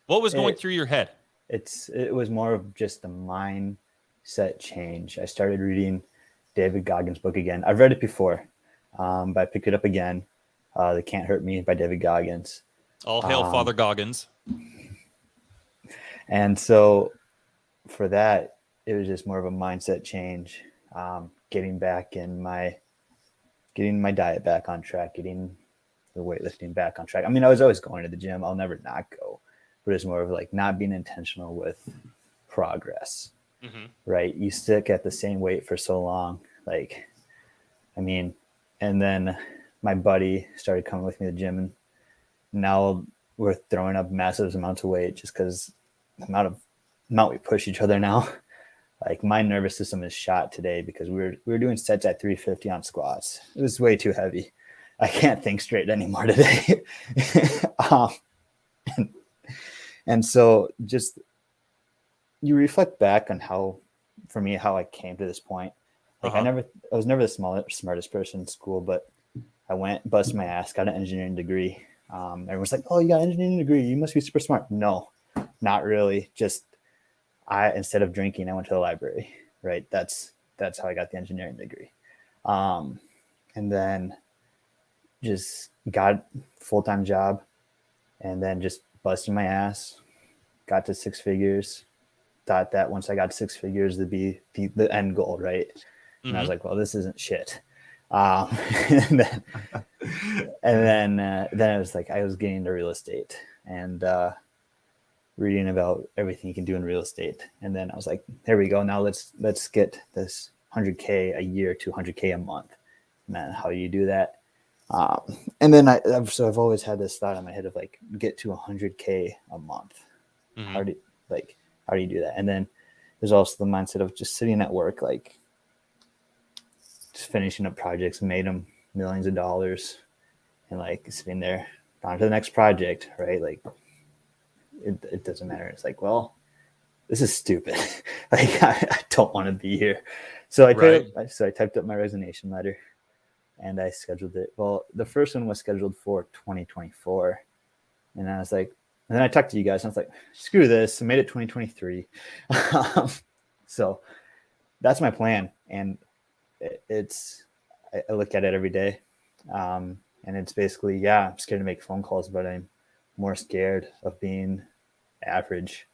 What was going through your head? It was more of just a mindset change. I started reading David Goggins' book again. I've read it before, but I picked it up again. They Can't Hurt Me by David Goggins. All hail Father Goggins. And so for that, it was just more of a mindset change. Getting my diet back on track, getting the weightlifting back on track. I mean, I was always going to the gym. I'll never not go, but it's more of like not being intentional with progress, right? You stick at the same weight for so long. And then my buddy started coming with me to the gym, and now we're throwing up massive amounts of weight just because the amount we push each other now. Like my nervous system is shot today because we were doing sets at 350 on squats. It was way too heavy. I can't think straight anymore today. And so just you reflect back on how I came to this point. Like I was never the smartest person in school, but I went, busted my ass, got an engineering degree. Everyone's like, "Oh, you got an engineering degree. You must be super smart." No, not really. Just instead of drinking, I went to the library, right? That's how I got the engineering degree. And then just got full-time job, and then just busting my ass, got to 6 figures, thought that once I got to 6 figures, that'd be the end goal, right? And I was like, well, this isn't shit. And then it was like, I was getting into real estate and, reading about everything you can do in real estate. And then I was like, here we go. Now let's get this 100K a year to 100K a month. Man, how do you do that? And then I've always had this thought in my head of like, get to 100K a month. How do you do that? And then there's also the mindset of just sitting at work, like just finishing up projects, made them millions of dollars, and like sitting there on to the next project, right? Like it doesn't matter. It's like, well, this is stupid. Like I don't want to be here. So I typed up my resignation letter and I scheduled it. Well, the first one was scheduled for 2024. And I was like, and then I talked to you guys and I was like, screw this. I made it 2023. So that's my plan. And I look at it every day. And it's basically, I'm scared to make phone calls, but I'm more scared of being average.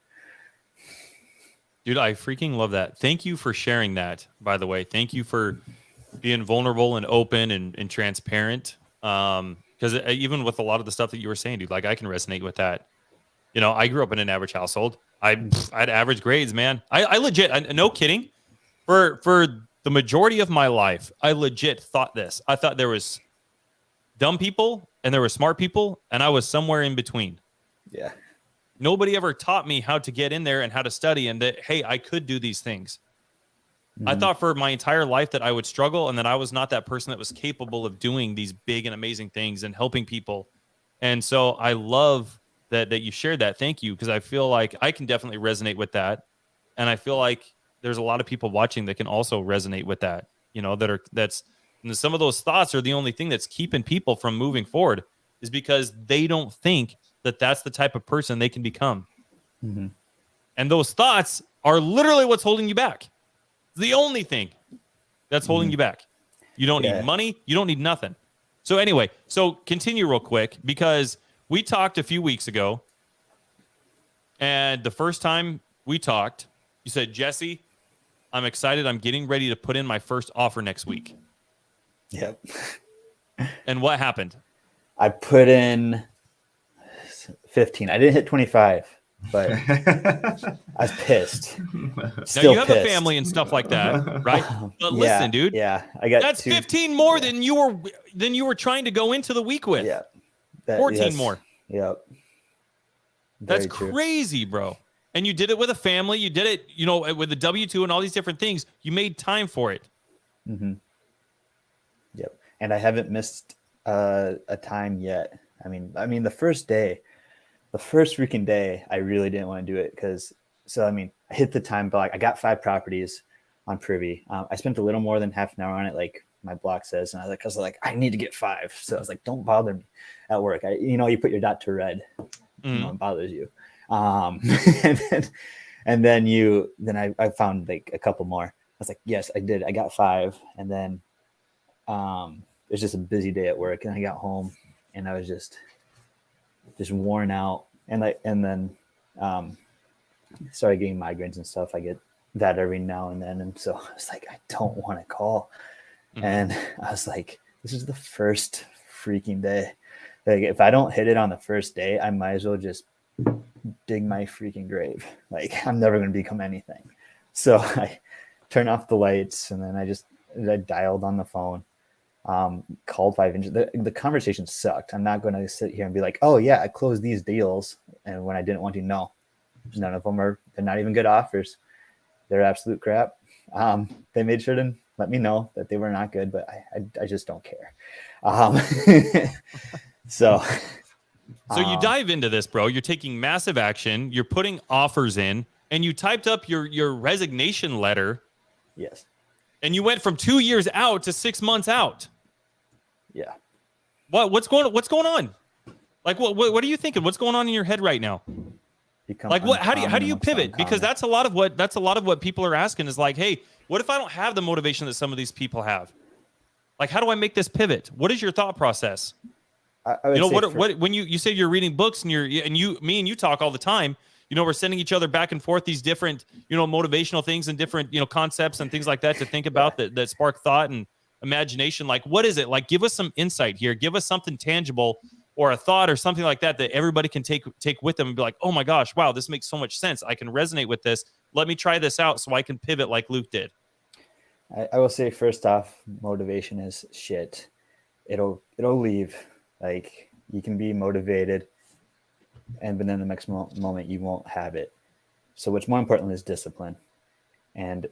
Dude, I freaking love that. Thank you for sharing that, by the way. Thank you for being vulnerable and open and transparent. Because even with a lot of the stuff that you were saying, dude, like I can resonate with that. You know, I grew up in an average household. I had average grades, man. I legit, no kidding. For the majority of my life, I legit thought this. I thought there was dumb people and there were smart people, and I was somewhere in between. Yeah. Nobody ever taught me how to get in there and how to study and that, hey, I could do these things. I thought for my entire life that I would struggle and that I was not that person that was capable of doing these big and amazing things and helping people. And so I love that you shared that. Thank you, because I feel like I can definitely resonate with that. And I feel like there's a lot of people watching that can also resonate with that, you know, and some of those thoughts are the only thing that's keeping people from moving forward, is because they don't think that that's the type of person they can become. And those thoughts are literally what's holding you back. The only thing that's holding you back. You don't need money. You don't need nothing. So anyway, continue real quick, because we talked a few weeks ago, and the first time we talked, you said, Jesse, I'm excited. I'm getting ready to put in my first offer next week. Yep. And what happened? I put in 15. I didn't hit 25, but I was pissed. Still now you have a family and stuff like that, right? But listen, dude. Yeah, I got that's 15 more than you were trying to go into the week with. Yeah, 14 more. Yep. That's crazy, bro. And you did it with a family. You did it, you know, with the W-2 and all these different things. You made time for it. Yep. And I haven't missed a time yet I mean, the first freaking day, I really didn't want to do it I hit the time block. I got 5 properties on Privy. I spent a little more than half an hour on it, like my block says, and I was like, I need to get 5. So I was like, don't bother me at work. You put your dot to red, it bothers you. And then I found like a couple more. I was like, yes, I did. I got 5, and then it was just a busy day at work, and I got home, and I was just worn out, and then started getting migraines and stuff. I get that every now and then, and so I was like, I don't want to call. And I was like, this is the first freaking day. Like, if I don't hit it on the first day, I might as well just dig my freaking grave. Like, I'm never going to become anything. So I turned off the lights, and then I dialed on the phone, called 5 inches. The conversation sucked. I'm not going to sit here and be like, oh yeah, I closed these deals, and when I didn't want to. No, none of them they're not even good offers. They're absolute crap. They made sure to let me know that they were not good, but I just don't care. So you dive into this, bro. You're taking massive action. You're putting offers in, and you typed up your resignation letter. Yes. And you went from 2 years out to 6 months out. Yeah. What's going on? Like, what are you thinking? What's going on in your head right now? How do you pivot? Because that's a lot of what people are asking is like, hey, what if I don't have the motivation that some of these people have? Like, how do I make this pivot? What is your thought process? I would when you say you're reading books and me and you talk all the time, we're sending each other back and forth these different, motivational things and different, concepts and things like that to think about that spark thought and imagination. Like, what is it? Like, give us some insight here. Give us something tangible or a thought or something like that everybody can take with them and be like, oh my gosh, wow, this makes so much sense. I can resonate with this. Let me try this out so I can pivot like Luke did. I will say, first off, motivation is shit. It'll leave. Like, you can be motivated, but then the next moment you won't have it. So what's more important is discipline. And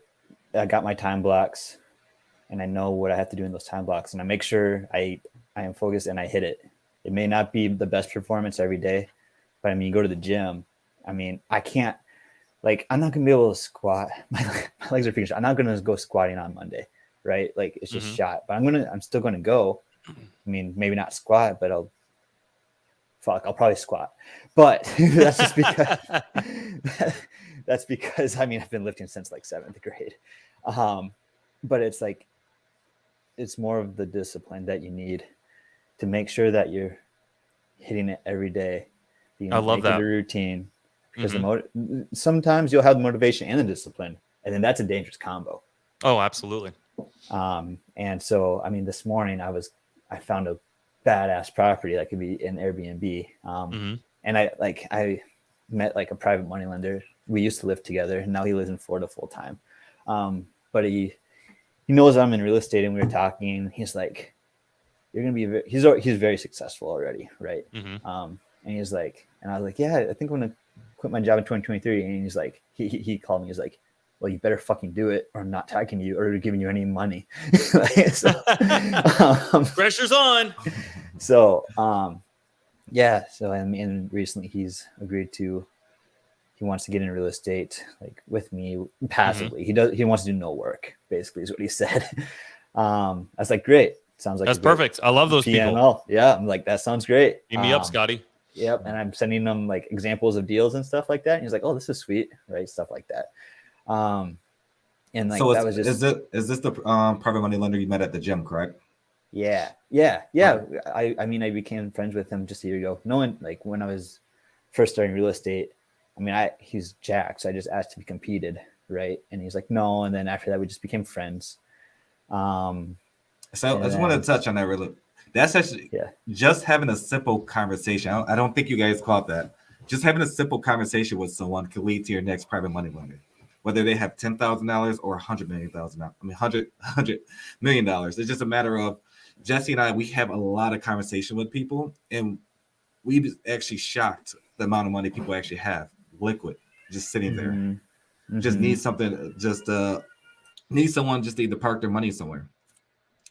I got my time blocks, and I know what I have to do in those time blocks, and I make sure I am focused and I hit it. It may not be the best performance every day, but you go to the gym. I can't, I'm not going to be able to squat. My legs are freaking shot. I'm not going to go squatting on Monday, right? Like, it's just shot, but I'm still going to go. Maybe not squat, but I'll probably squat. But that's just because I've been lifting since 7th grade. But it's more of the discipline that you need to make sure that you're hitting it every day. I love that. A routine, because sometimes you'll have the motivation and the discipline, and then that's a dangerous combo. Oh, absolutely. And so, this morning I found a badass property that could be an Airbnb. And I met a private money lender. We used to live together, and now he lives in Florida full time. But he knows I'm in real estate, and we were talking. He's like, "You're gonna be he's very successful already, right?" And he's like, and I was like, "Yeah, I think I'm gonna quit my job in 2023." And he's like, he called me. He's like, well, you better fucking do it, or I'm not talking to you or giving you any money. Pressure's on. So, yeah. So, recently he's agreed to, he wants to get into real estate, with me passively. He wants to do no work, basically, is what he said. I was like, great. Sounds like that's perfect. I love those PNL. people. Yeah. I'm like, that sounds great. Beat me up, Scotty. Yep. And I'm sending them examples of deals and stuff like that. And he's like, oh, this is sweet. Right. Stuff like that. So that was just, is this the private money lender you met at the gym, correct? Yeah. I became friends with him just a year ago. No one, when I was first starting real estate, he's jacked, so I just asked if he competed, right? And he's like, no. And then after that, we just became friends. So I just want to touch on that really. That's actually just having a simple conversation. I don't think you guys caught that. Just having a simple conversation with someone could lead to your next private money lender. Whether they have $10,000 or $100 million, $100 million. It's just a matter of Jesse and I, we have a lot of conversation with people, and we actually shocked the amount of money people actually have liquid, just sitting there. Just need something, need someone just to either park their money somewhere.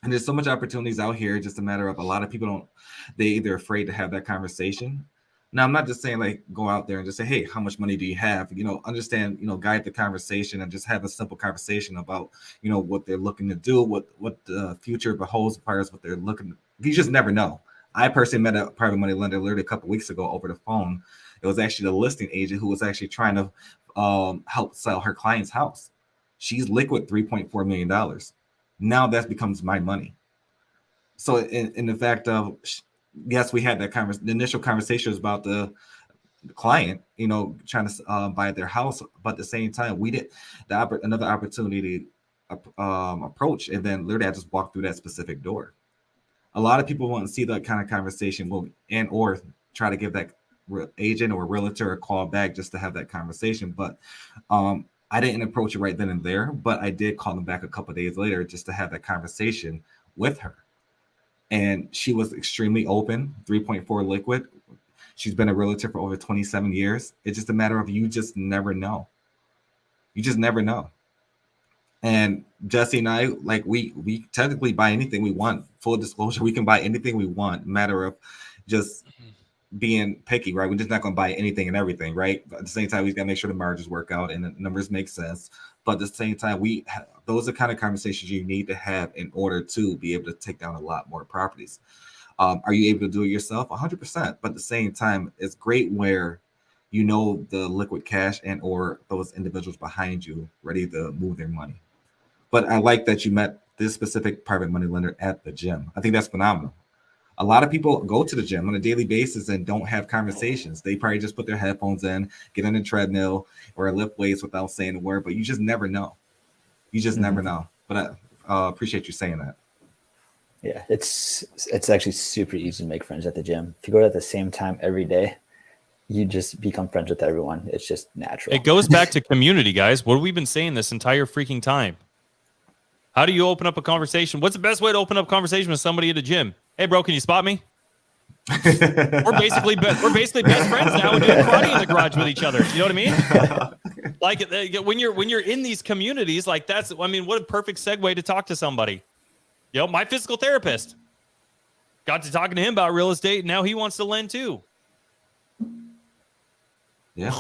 And there's so much opportunities out here. Just a matter of a lot of people they either afraid to have that conversation. Now, I'm not just saying like go out there and just say, hey, how much money do you have? Understand, guide the conversation and just have a simple conversation about, what they're looking to do, what the future beholds as far as what they're looking. You just never know. I personally met a private money lender literally a couple of weeks ago over the phone. It was actually the listing agent who was actually trying to help sell her client's house. She's liquid $3.4 million. Now that becomes my money. So in the fact of, yes, we had that the initial conversation was about the client, trying to buy their house, but at the same time, we did another opportunity approach, and then literally I just walked through that specific door. A lot of people want to see that kind of conversation, or try to give that agent or realtor a call back just to have that conversation, but I didn't approach it right then and there, but I did call them back a couple of days later just to have that conversation with her. And she was extremely open, 3.4 liquid. She's been a realtor for over 27 years. It's just a matter of you just never know. You just never know. And Jesse and I, like we technically buy anything we want. Full disclosure, we can buy anything we want. Matter of just being picky, right? We're just not going to buy anything and everything, right? But at the same time, we got to make sure the margins work out and the numbers make sense. But at the same time, those are kind of conversations you need to have in order to be able to take down a lot more properties. Are you able to do it yourself? 100%. But at the same time, it's great where the liquid cash and or those individuals behind you ready to move their money. But I like that you met this specific private money lender at the gym. I think that's phenomenal. A lot of people go to the gym on a daily basis and don't have conversations. They probably just put their headphones in, get on a treadmill or lift weights without saying a word, but you just never know. You just never know. But I appreciate you saying that. Yeah, it's actually super easy to make friends at the gym. If you go at the same time every day, you just become friends with everyone. It's just natural. It goes back to community, guys. What have we been saying this entire freaking time? How do you open up a conversation? What's the best way to open up a conversation with somebody at a gym? Hey, bro, can you spot me? we're basically best friends now. We're doing karate in the garage with each other. You know what I mean? Like when you're in these communities, like what a perfect segue to talk to somebody. My physical therapist got to talking to him about real estate, and now he wants to lend too. Yeah.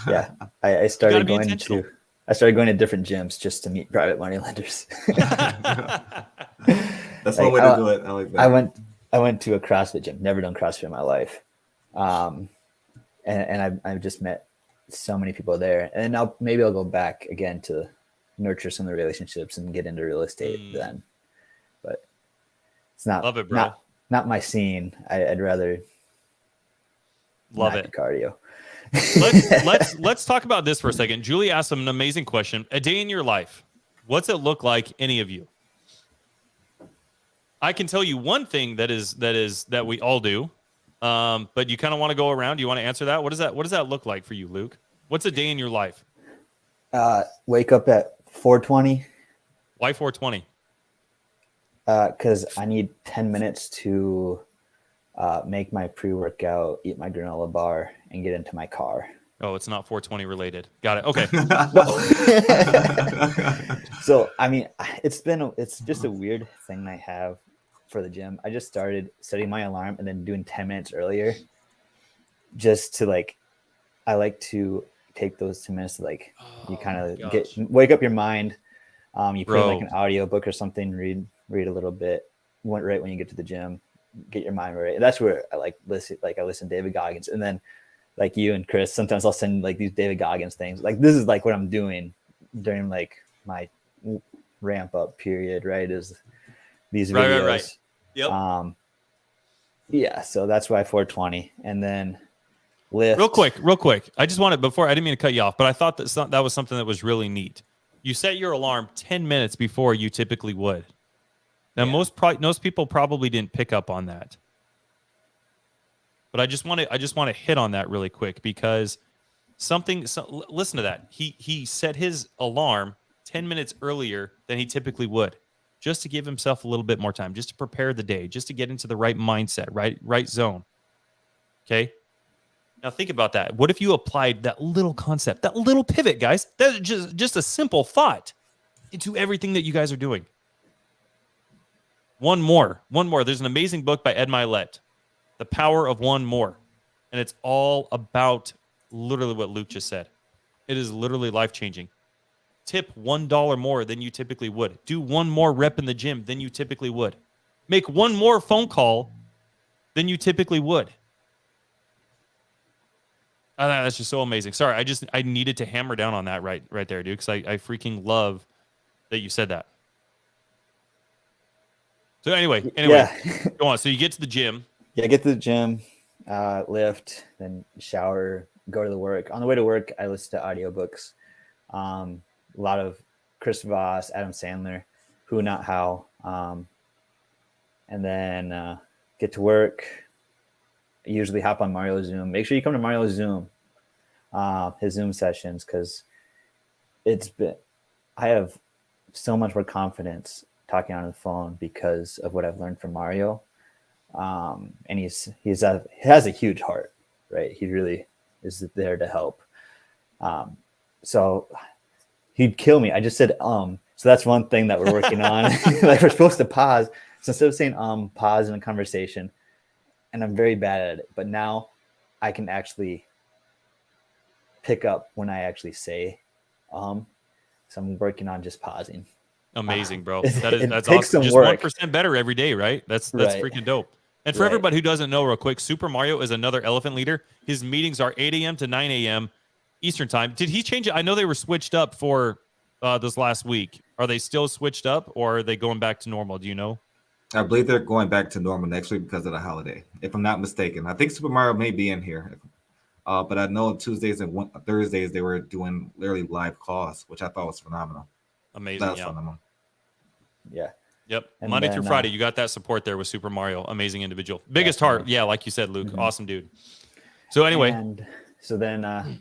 Yeah. I started going to different gyms just to meet private money lenders. That's one way to do it. I like that. I went to a CrossFit gym. Never done CrossFit in my life, and I've just met so many people there. And maybe I'll go back again to nurture some of the relationships and get into real estate then. But it's not love it, bro. Not my scene. I'd rather love it. Cardio. Let's talk about this for a second. Julie asked an amazing question. A day in your life. What's it look like, any of you? I can tell you one thing that we all do, but you kind of want to go around. Do you want to answer that? What does that look like for you, Luke? What's a day in your life? Wake up at 4:20. Why 4:20? Because I need 10 minutes to make my pre-workout, eat my granola bar, and get into my car. Oh, it's not 4:20 related. Got it. Okay. So, I mean, it's just a weird thing I have for the gym. I just started setting my alarm and then doing 10 minutes earlier just to I like to take those 10 minutes to you kind of wake up your mind. You put in an audio book or something, read a little bit right when you get to the gym, get your mind right. And that's where I listen to David Goggins. And then like you and Chris, sometimes I'll send these David Goggins things. This is what I'm doing during my ramp up period, right? Is these videos. Right. Yep. Yeah. So that's why 4:20, and then lift. Real quick. I just wanted I didn't mean to cut you off, but I thought that was something that was really neat. You set your alarm 10 minutes before you typically would. Now, most people probably didn't pick up on that. But I just want to hit on that really quick because listen to that. He set his alarm 10 minutes earlier than he typically would, just to give himself a little bit more time, just to prepare the day, just to get into the right mindset, right zone. Okay? Now think about that. What if you applied that little concept, that little pivot, guys? That's just a simple thought into everything that you guys are doing. One more. There's an amazing book by Ed Milet, The Power of One More. And it's all about literally what Luke just said. It is literally life-changing. Tip $1 more than you typically would. Do one more rep in the gym than you typically would. Make one more phone call than you typically would. That's just so amazing. Sorry, I needed to hammer down on that right there, dude, because I freaking love that you said that. So anyway, Yeah. Go on. So you get to the gym. Yeah, get to the gym, lift, then shower, go to the work. On the way to work, I listen to audiobooks. A lot of Chris Voss, Adam Sandler, Who Not How. And then get to work. I usually hop on Mario's Zoom. Make sure you come to Mario's Zoom, his Zoom sessions, because I have so much more confidence talking on the phone because of what I've learned from Mario. And he has a huge heart, right? He really is there to help. So he'd kill me. I just said, so that's one thing that we're working on. Like, we're supposed to pause. So instead of saying, pause in a conversation, and I'm very bad at it, but now I can actually pick up when I actually say, so I'm working on just pausing. Amazing, bro. That's takes awesome. some Just work. 1% better every day, right? That's Right. freaking dope. And for everybody who doesn't know, real quick, Super Mario is another elephant leader. His meetings are 8 a.m. to 9 a.m. Eastern time. Did he change it? I know they were switched up for this last week. Are they still switched up, or are they going back to normal? Do you know? I believe they're going back to normal next week because of the holiday, if I'm not mistaken. I think Super Mario may be in here. But I know on Tuesdays and Thursdays they were doing literally live calls, which I thought was phenomenal. Amazing. That's phenomenal. Yeah. Yep. And Monday then, through Friday, you got that support there with Super Mario. Amazing individual. Biggest heart. Yeah, like you said, Luke. Mm-hmm. Awesome dude. So anyway. And so then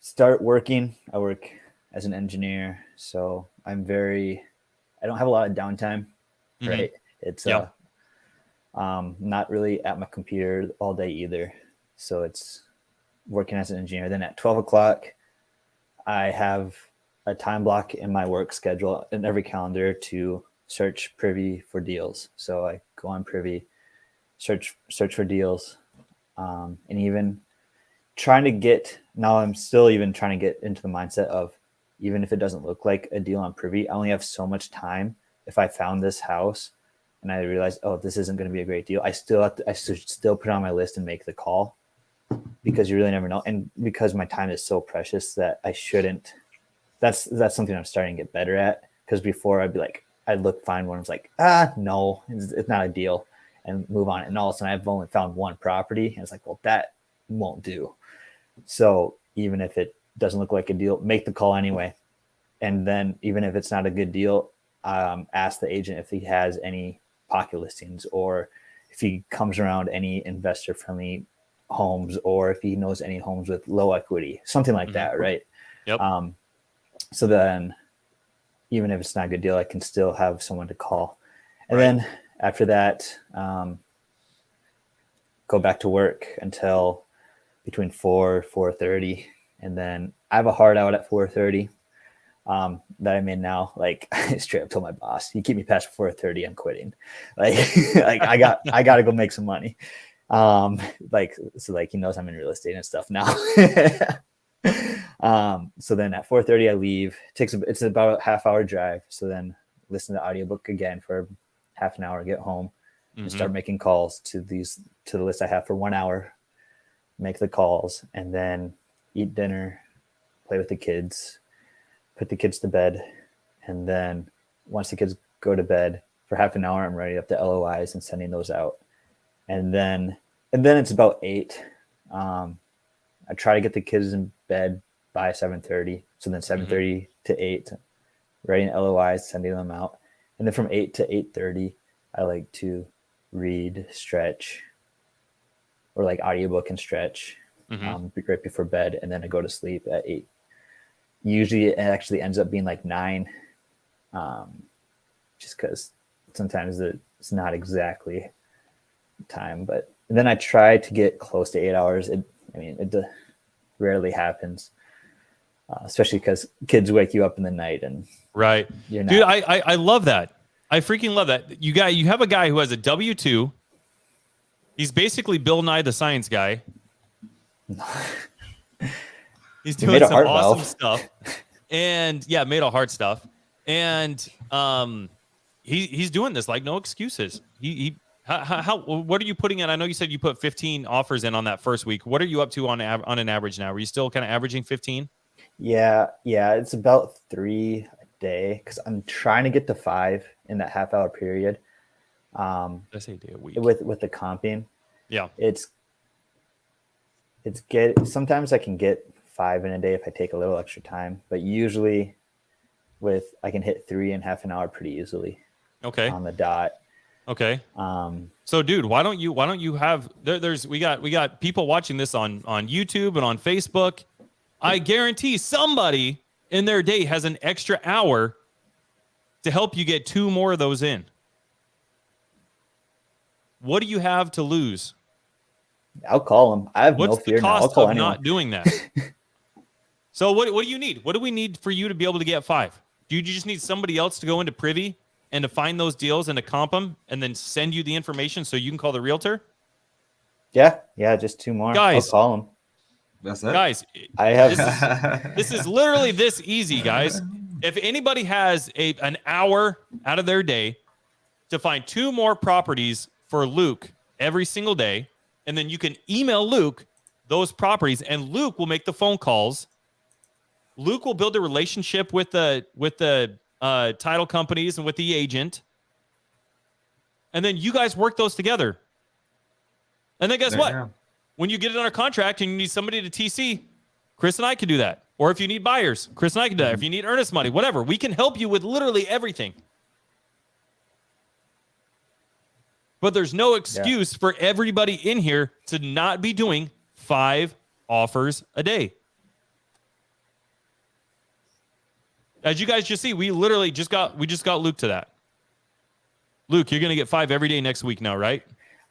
start working. I work as an engineer. So I don't have a lot of downtime, right? It's not really at my computer all day either. So it's working as an engineer. Then at 12 o'clock, I have a time block in my work schedule in every calendar to search Privy for deals. So I go on Privy, search for deals, and even I'm still even trying to get into the mindset of, even if it doesn't look like a deal on Privy, I only have so much time. If I found this house and I realized, this isn't going to be a great deal, I should still put it on my list and make the call, because you really never know. And because my time is so precious that I shouldn't. That's something I'm starting to get better at, because before I'd find one, it's like, no, it's not a deal, and move on. And all of a sudden I've only found one property, and it's like, well, that won't do. So even if it doesn't look like a deal, make the call anyway. And then even if it's not a good deal, ask the agent if he has any pocket listings, or if he comes around any investor friendly homes, or if he knows any homes with low equity, something like that. Right. Yep. So then even if it's not a good deal, I can still have someone to call. And then after that, go back to work until between 4:30. And then I have a hard out at 4:30 that I'm in now. Like, I straight up told my boss, you keep me past 4:30, I'm quitting. Like, I got to go make some money. So he knows I'm in real estate and stuff now. So then at 4:30 I leave. It's about a half-hour drive. So then listen to the audiobook again for half an hour, get home, and start making calls to the list I have for 1 hour, make the calls, and then eat dinner, play with the kids, put the kids to bed. And then once the kids go to bed for half an hour, I'm writing up the LOIs and sending those out. And then it's about 8. I try to get the kids in bed by 7:30. So then 7:30 to 8, writing LOIs, sending them out. And then from 8 to 8:30, I like to read, stretch, or like audiobook and stretch right before bed. And then I go to sleep at 8. Usually it actually ends up being like 9, just because sometimes it's not exactly time. But then I try to get close to 8 hours. It rarely happens, especially because kids wake you up in the night and right. You're Dude, not. I love that. I freaking love that. You have a guy who has a W-2. He's basically Bill Nye the Science Guy. He's doing some awesome stuff. And yeah, made a heart stuff. And he's doing this like no excuses. What are you putting in? I know you said you put 15 offers in on that first week. What are you up to on an average now? Are you still kind of averaging 15? Yeah, it's about 3 a day because I'm trying to get to 5 in that half-hour period. Let's say a day a week with the comping. Yeah, it's sometimes I can get 5 in a day if I take a little extra time, but usually I can hit 3 in half an hour pretty easily. Okay, on the dot. Okay. So dude, why don't you have we got people watching this on YouTube and on Facebook. I guarantee somebody in their day has an extra hour to help you get 2 more of those in. What do you have to lose? I'll call them. I have no fear now. I'll call anyone. Not doing that? So what do you need? What do we need for you to be able to get 5? Do you just need somebody else to go into Privy and to find those deals and to comp them and then send you the information so you can call the realtor? Yeah, just 2 more. Guys, I'll call them. That's it. Guys, I have. This is literally this easy, guys. If anybody has an hour out of their day to find 2 more properties for Luke every single day, and then you can email Luke those properties, and Luke will make the phone calls. Luke will build a relationship with the title companies and with the agent, and then you guys work those together. And then guess what? When you get it under contract and you need somebody to TC, Chris and I can do that. Or if you need buyers, Chris and I can do that. If you need earnest money, whatever, we can help you with literally everything. But there's no excuse for everybody in here to not be doing 5 offers a day. As you guys just see, we literally just got Luke to that. Luke, you're going to get 5 every day next week now, right?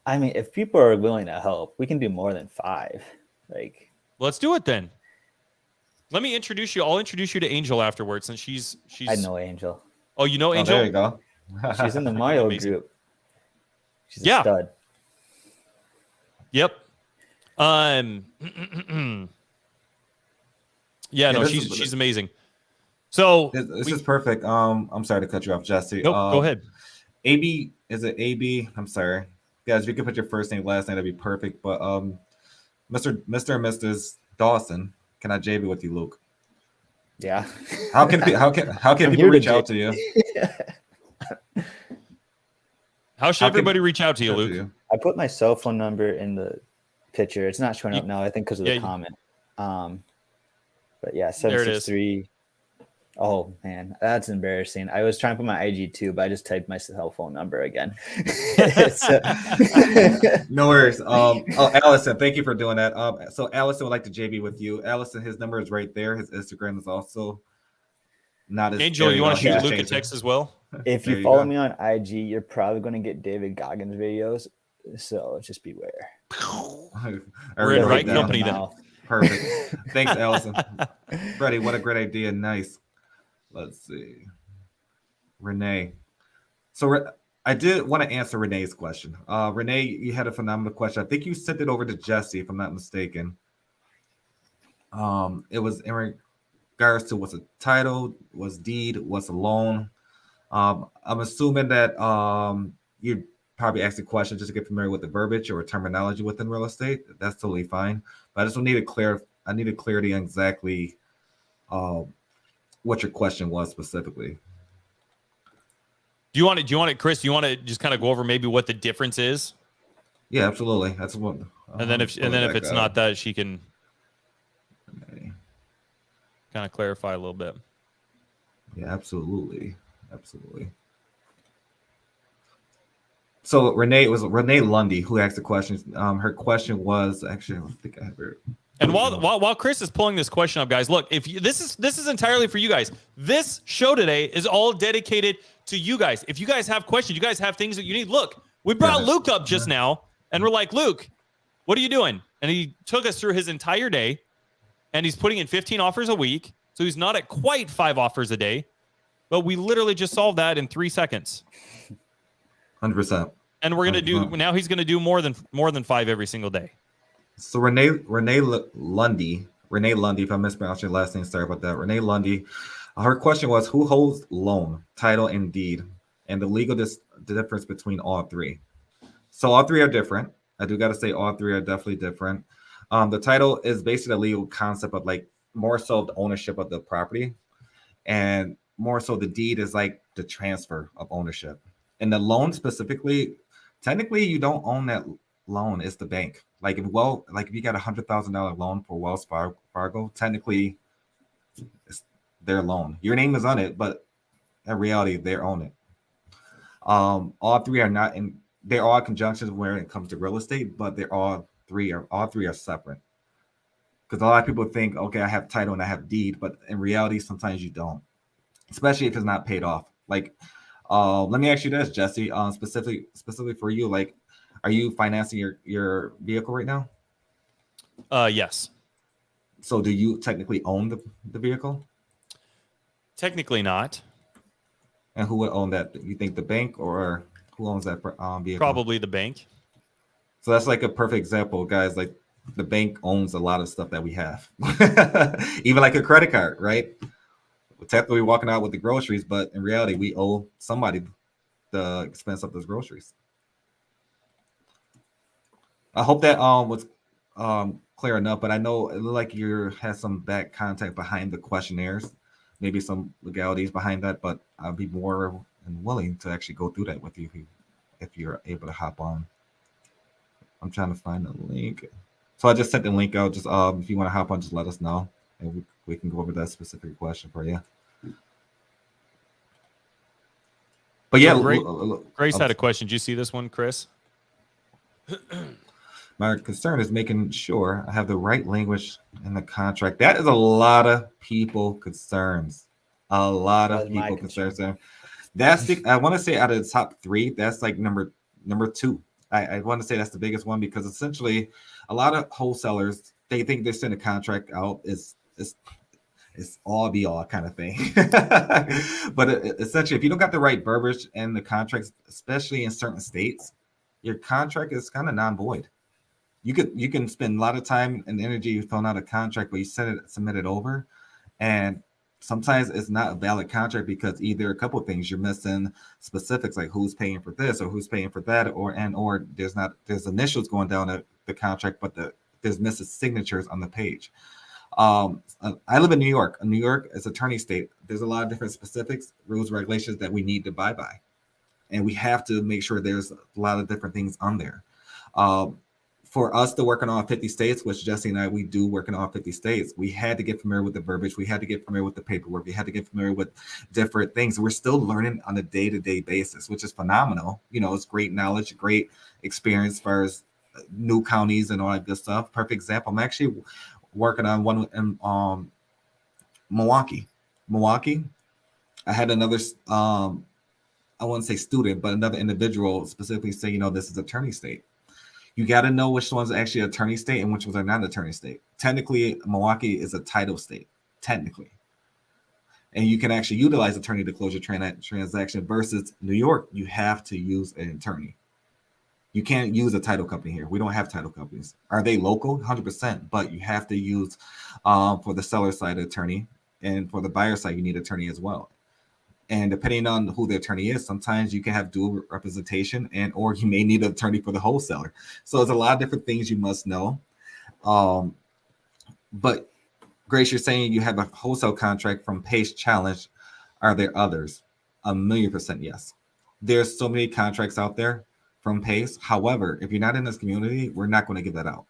I mean, if people are willing to help, we can do more than 5. Like, let's do it then. Let me introduce you. I'll introduce you to Angel afterwards, since she's. I know Angel. Oh, you know Angel? Oh, there you go. She's in the Mario group. She's a stud. Yep. She's amazing. So this is perfect. I'm sorry to cut you off, Jesse. Nope, go ahead. AB, is it AB? I'm sorry, guys. If you could put your first name, last name, that'd be perfect. But Mr. and Mrs. Dawson, can I JB with you, Luke? Yeah. How can people reach out to you? How should everybody reach out to you, Luke? I put my cell phone number in the picture. It's not showing up now, I think, because of the comment. But yeah, 763. Oh man, that's embarrassing. I was trying to put my IG too, but I just typed my cell phone number again. No worries. Allison, thank you for doing that. So Allison would like to JB with you. Allison, his number is right there. His Instagram is also not as Angel. You want to shoot Luke a text as well? If you follow me on IG, you're probably going to get David Goggins videos. So just beware. We're in right company then. Perfect. Thanks, Allison. Freddie, what a great idea. Nice. Let's see. Renee. So I did want to answer Renee's question. Renee, you had a phenomenal question. I think you sent it over to Jesse, if I'm not mistaken. It was in regards to what's a title, what's deed, what's a loan. I'm assuming that you probably asked a question just to get familiar with the verbiage or terminology within real estate. That's totally fine. But I just needed clarity on exactly what your question was specifically. Do you want it, Chris? Do you want to just kind of go over maybe what the difference is? Yeah, absolutely. That's what. And then if it's not that, she can kind of clarify a little bit. Yeah, absolutely. So Renee, it was Renee Lundy who asked the question. Her question was actually, I think I have her. And while Chris is pulling this question up, guys, look, if this is entirely for you guys. This show today is all dedicated to you guys. If you guys have questions, you guys have things that you need. Look, we brought Luke up just now, and we're like, Luke, what are you doing? And he took us through his entire day, and he's putting in 15 offers a week, so he's not at quite 5 offers a day. But we literally just solved that in 3 seconds. 100%. And we're gonna do now. He's gonna do more than 5 every single day. So Renee Lundy, if I'm mispronouncing your last name, sorry about that. Renee Lundy, her question was, who holds loan, title, and deed, and the legal difference between all three? So all three are different. I do got to say all three are definitely different. The title is basically a legal concept of like more so the ownership of the property, and more so the deed is like the transfer of ownership. And the loan specifically, technically you don't own that loan, it's the bank. Like if you got $100,000 loan for Wells Fargo, technically it's their loan. Your name is on it, but in reality they own it. All three are not in. They're all conjunctions when it comes to real estate, but all three are separate. Because a lot of people think, okay, I have title and I have deed, but in reality, sometimes you don't, especially if it's not paid off. Like, let me ask you this, Jesse, specifically for you, like, are you financing your vehicle right now? Yes. So do you technically own the vehicle? Technically not. And who would own that? You think the bank, or who owns that vehicle? Probably the bank. So that's like a perfect example, guys. Like the bank owns a lot of stuff that we have, even like a credit card, right? We're technically walking out with the groceries, but in reality, we owe somebody the expense of those groceries. I hope that was clear enough, but I know it looked like you had some back contact behind the questionnaires, maybe some legalities behind that, but I'll be more than willing to actually go through that with you if you're able to hop on. I'm trying to find the link. So I just sent the link out. Just if you want to hop on, just let us know, and we can go over that specific question for you. But yeah, Grace had a question. Did you see this one, Chris? My concern is making sure I have the right language in the contract. That is a lot of people concerns. A lot of people concerns. That's I want to say out of the top 3, that's like number 2. I want to say that's the biggest one, because essentially a lot of wholesalers, they think they're sending a contract out is all be all kind of thing. But essentially, if you don't got the right verbiage in the contracts, especially in certain states, your contract is kind of non-void. You can spend a lot of time and energy filling out a contract, but you submit it over, and sometimes it's not a valid contract because either a couple of things, you're missing specifics like who's paying for this or who's paying for that, or there's initials going down the contract, but there's missing signatures on the page. I live in New York. New York is attorney state. There's a lot of different specifics, rules, regulations that we need to abide by, and we have to make sure there's a lot of different things on there. For us to work in all 50 states, which Jesse and I, we do work in all 50 states, we had to get familiar with the verbiage. We had to get familiar with the paperwork. We had to get familiar with different things. We're still learning on a day-to-day basis, which is phenomenal. You know, it's great knowledge, great experience as far as new counties and all that good stuff. Perfect example. I'm actually working on one in Milwaukee. I had another, I wouldn't say student, but another individual specifically say, you know, this is attorney state. You got to know which one's actually attorney state and which ones are not attorney state. Technically, Milwaukee is a title state, technically. And you can actually utilize attorney to close your transaction versus New York. You have to use an attorney. You can't use a title company here. We don't have title companies. Are they local? 100%. But you have to use for the seller side attorney, and for the buyer side, you need attorney as well. And depending on who the attorney is, sometimes you can have dual representation, or you may need an attorney for the wholesaler. So there's a lot of different things you must know. But Grace, you're saying you have a wholesale contract from Pace Challenge. Are there others? 1,000,000% yes. There's so many contracts out there from Pace. However, if you're not in this community, we're not going to give that out.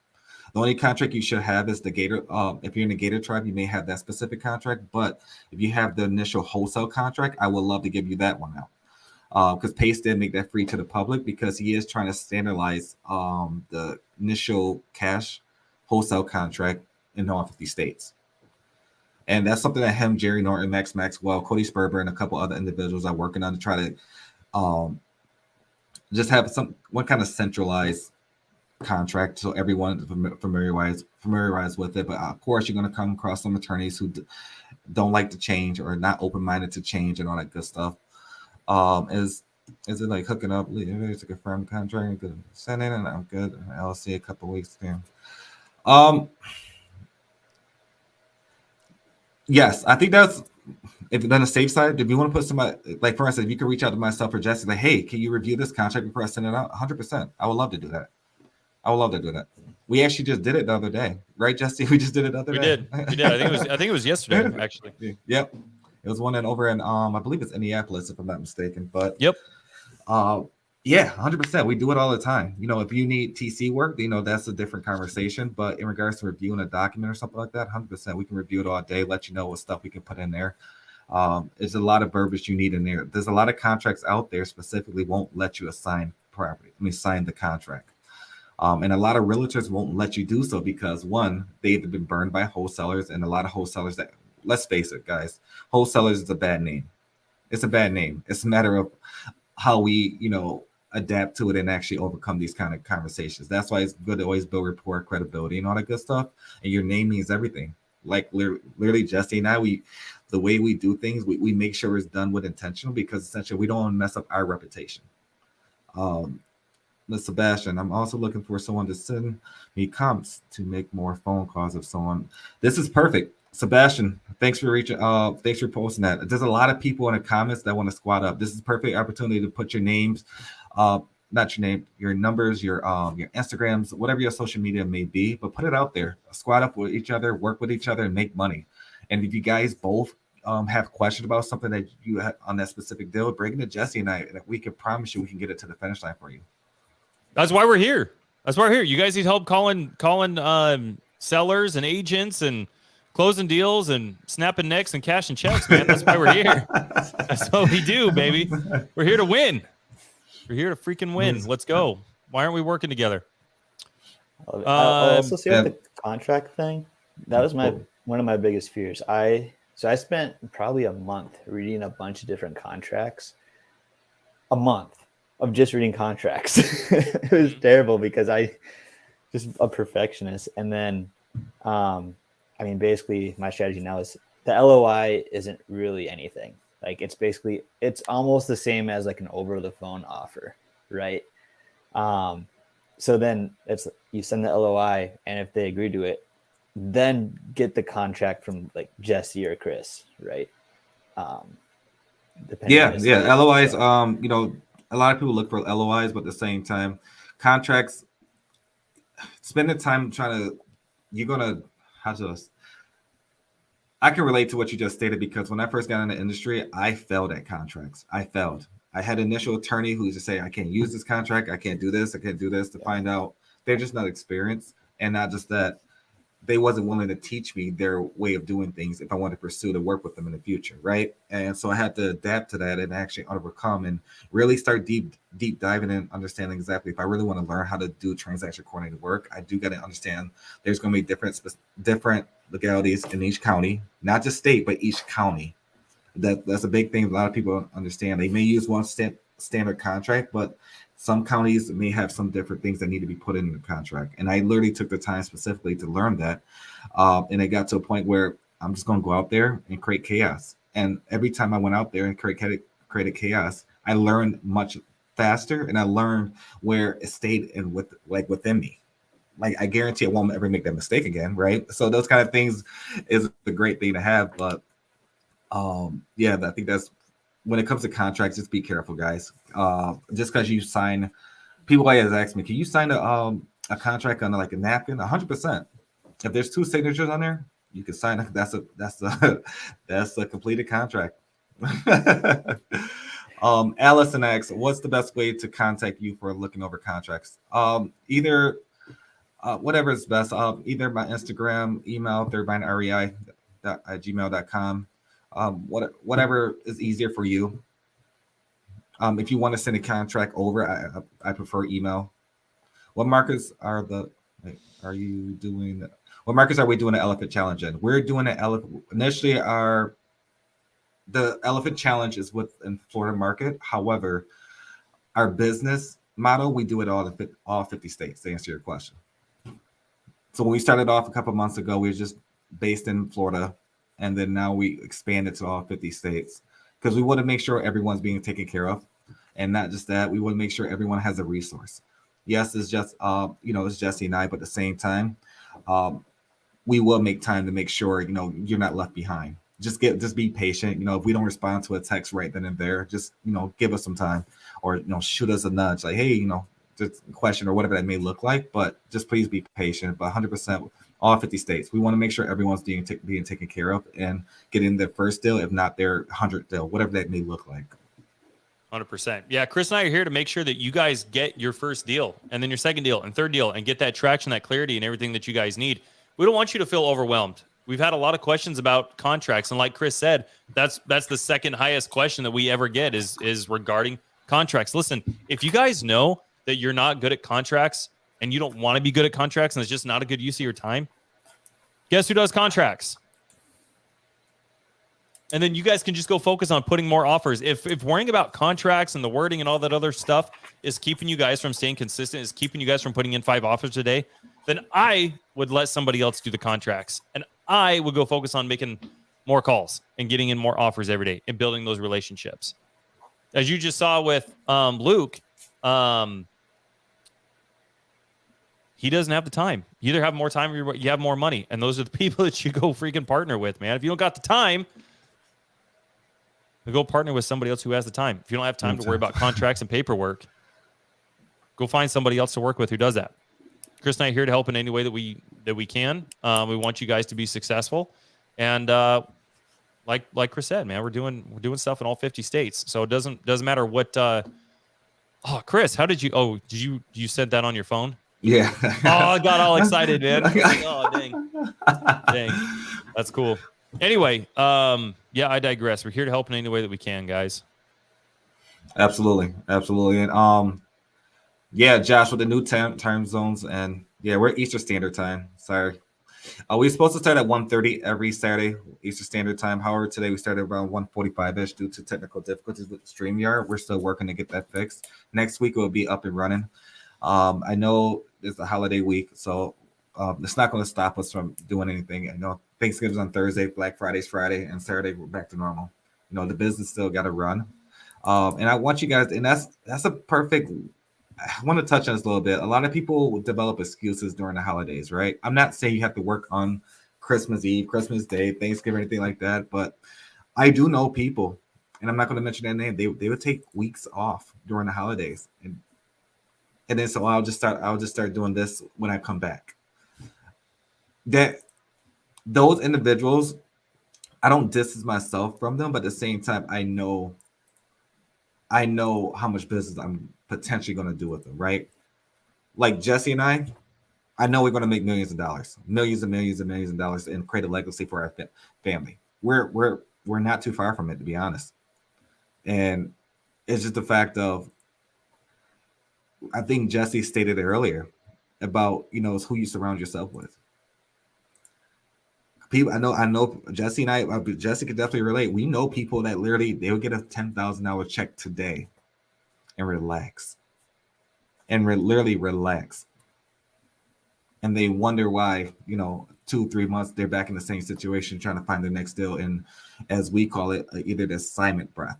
The only contract you should have is the Gator. If you're in the Gator tribe, you may have that specific contract. But if you have the initial wholesale contract, I would love to give you that one out. Because Pace did make that free to the public, because he is trying to standardize the initial cash wholesale contract in all 50 states. And that's something that him, Jerry Norton, Max Maxwell, Cody Sperber, and a couple other individuals are working on to try to just have one kind of centralized contract so everyone is familiarized with it. But of course, you're going to come across some attorneys who don't like to change or not open-minded to change and all that good stuff. Is it like hooking up to confirm the contract? Good. Send it, and I'm good. I'll see a couple weeks there. Yes, I think that's, if on the safe side, if you want to put somebody, like for instance, if you can reach out to myself or Jesse, like, hey, can you review this contract before I send it out? 100%. I would love to do that. We actually just did it the other day, right, Jesse? We just did it the other day. We did. I think it was yesterday, actually. Yep. It was one over in I believe it's Indianapolis, if I'm not mistaken. But yep. Yeah, 100%. We do it all the time. If you need TC work, that's a different conversation. But in regards to reviewing a document or something like that, 100%, we can review it all day, let you know what stuff we can put in there. There's a lot of verbiage you need in there. There's a lot of contracts out there specifically won't let you sign the contract. And a lot of realtors won't let you do so because, one, they've been burned by wholesalers, and a lot of wholesalers that, let's face it, guys, wholesalers is a bad name. It's a bad name. It's a matter of how we, adapt to it and actually overcome these kind of conversations. That's why it's good to always build rapport, credibility, and all that good stuff. And your name means everything. Like literally, Jesse and I, the way we do things, we make sure it's done with intentional, because essentially we don't want to mess up our reputation. Sebastian, I'm also looking for someone to send me comps to make more phone calls of someone. This is perfect. Sebastian, thanks for posting that. There's a lot of people in the comments that want to squat up. This is a perfect opportunity to put your names, not your name, your numbers, your Instagrams, whatever your social media may be, but put it out there. Squat up with each other, work with each other, and make money. And if you guys both have questions about something that you have on that specific deal, bring it to Jesse and I, and we can promise you we can get it to the finish line for you. That's why we're here. You guys need help calling sellers and agents and closing deals and snapping necks and cashing checks, man. That's why we're here. That's what we do, baby. We're here to win. We're here to freaking win. Let's go. Why aren't we working together? I'll also see with the contract thing. That was one of my biggest fears. I spent probably a month reading a bunch of different contracts. A month of just reading contracts. It was terrible because I just a perfectionist. And then basically my strategy now is the LOI isn't really anything. Like it's almost the same as like an over the phone offer, right? So then you send the LOI, and if they agree to it, then get the contract from like Jesse or Chris, right? Yeah. LOIs, so. A lot of people look for LOIs, but at the same time, contracts, spend the time I can relate to what you just stated, because when I first got in the industry, I failed at contracts. I had an initial attorney who used to say, I can't use this contract. I can't do this, to find out they're just not experienced. And not just that, they wasn't willing to teach me their way of doing things if I wanted to pursue to work with them in the future, right? And so I had to adapt to that and actually overcome and really start deep diving and understanding exactly, if I really want to learn how to do transaction coordinated work, I do got to understand there's going to be different legalities in each county, not just state, but each county. That's a big thing. A lot of people don't understand. They may use one standard contract, but some counties may have some different things that need to be put in the contract. And I literally took the time specifically to learn that. And it got to a point where I'm just going to go out there and create chaos. And every time I went out there and created chaos, I learned much faster, and I learned where it stayed within me. Like, I guarantee I won't ever make that mistake again, right? So those kind of things is a great thing to have. But I think that's, when it comes to contracts, just be careful, guys. Just because you sign, people always ask me, can you sign a contract on like a napkin? 100%. If there's two signatures on there, you can sign it. That's a completed contract. Allison asks, what's the best way to contact you for looking over contracts? Either whatever is best. Either my Instagram, email, thirdbindrei@gmail.com. Whatever is easier for you. If you want to send a contract over, I prefer email. What markets are we doing the elephant challenge in? We're doing the elephant. Initially, the elephant challenge is within Florida market. However, our business model, we do it all 50 states, to answer your question. So when we started off a couple months ago, we were just based in Florida. and then now we expand it to all 50 states because we want to make sure everyone's being taken care of, and not just that, we want to make sure everyone has a resource. Yes, it's just it's Jesse and I, but at the same time, we will make time to make sure you're not left behind. Just be patient. If we don't respond to a text right then and there, just give us some time, or shoot us a nudge like, hey, just question or whatever that may look like. But just please be patient. But 100%, all 50 states, we want to make sure everyone's being taken care of and getting their first deal, if not their 100th deal, whatever that may look like. 100%. Yeah, Chris and I are here to make sure that you guys get your first deal, and then your second deal and third deal, and get that traction, that clarity, and everything that you guys need. We don't want you to feel overwhelmed. We've had a lot of questions about contracts, and like Chris said, that's the second highest question that we ever get is regarding contracts. Listen, if you guys know that you're not good at contracts and you don't want to be good at contracts and it's just not a good use of your time, guess who does contracts? And then you guys can just go focus on putting more offers. If worrying about contracts and the wording and all that other stuff is keeping you guys from staying consistent, is keeping you guys from putting in 5 offers a day, then I would let somebody else do the contracts. And I would go focus on making more calls and getting in more offers every day and building those relationships. As you just saw with Luke, he doesn't have the time. You either have more time or you have more money. And those are the people that you go freaking partner with, man. If you don't got the time, go partner with somebody else who has the time. If you don't have time to worry about contracts and paperwork, go find somebody else to work with who does that. Chris and I are here to help in any way that we can. We want you guys to be successful, and like Chris said, man, we're doing stuff in all 50 states. So it doesn't matter what. Chris, how did you? Oh, did you send that on your phone? Yeah. Oh, I got all excited, man. Oh, dang, that's cool. Anyway, yeah, I digress. We're here to help in any way that we can, guys. Absolutely. And yeah, Josh, with the new time zones, and yeah, we're Eastern Standard Time. Sorry. We're supposed to start at 1:30 every Saturday, Eastern Standard Time. However, today we started around 1:45-ish due to technical difficulties with StreamYard. We're still working to get that fixed. Next week it will be up and running. I know it's a holiday week, so it's not going to stop us from doing anything. I know Thanksgiving's on Thursday, Black Friday's Friday, and Saturday we're back to normal. The business still got to run. And I want you guys, and that's a perfect. I want to touch on this a little bit. A lot of people develop excuses during the holidays, right? I'm not saying you have to work on Christmas Eve, Christmas Day, Thanksgiving, anything like that, but I do know people, and I'm not going to mention their name. They would take weeks off during the holidays, and then so I'll just start doing this when I come back. That those individuals, I don't distance myself from them, but at the same time, I know how much business I'm potentially going to do with them, right? Like Jesse and I know we're going to make millions of dollars and create a legacy for our family. We're not too far from it, to be honest. And it's just the fact of, I think Jesse stated it earlier about, it's who you surround yourself with. People, I know Jesse and I, Jesse could definitely relate. We know people that literally, they would get a $10,000 check today and relax. And literally relax. And they wonder why, 2-3 months, they're back in the same situation trying to find their next deal. And as we call it, either the assignment breath.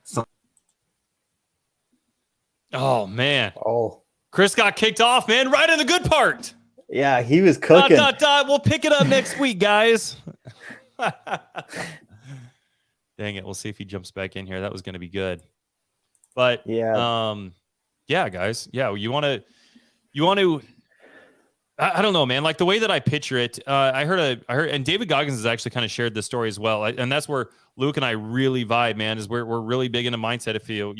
So. Oh, man. Oh, Chris got kicked off, man, right in the good part. yeah, he was cooking. We'll pick it up next week, guys. Dang it. We'll see if he jumps back in here. That was going to be good. But yeah, guys. Yeah, you want to, I don't know, man. Like the way that I picture it, I heard, and David Goggins has actually kind of shared this story as well. And that's where Luke and I really vibe, man, is we're really big into mindset. If you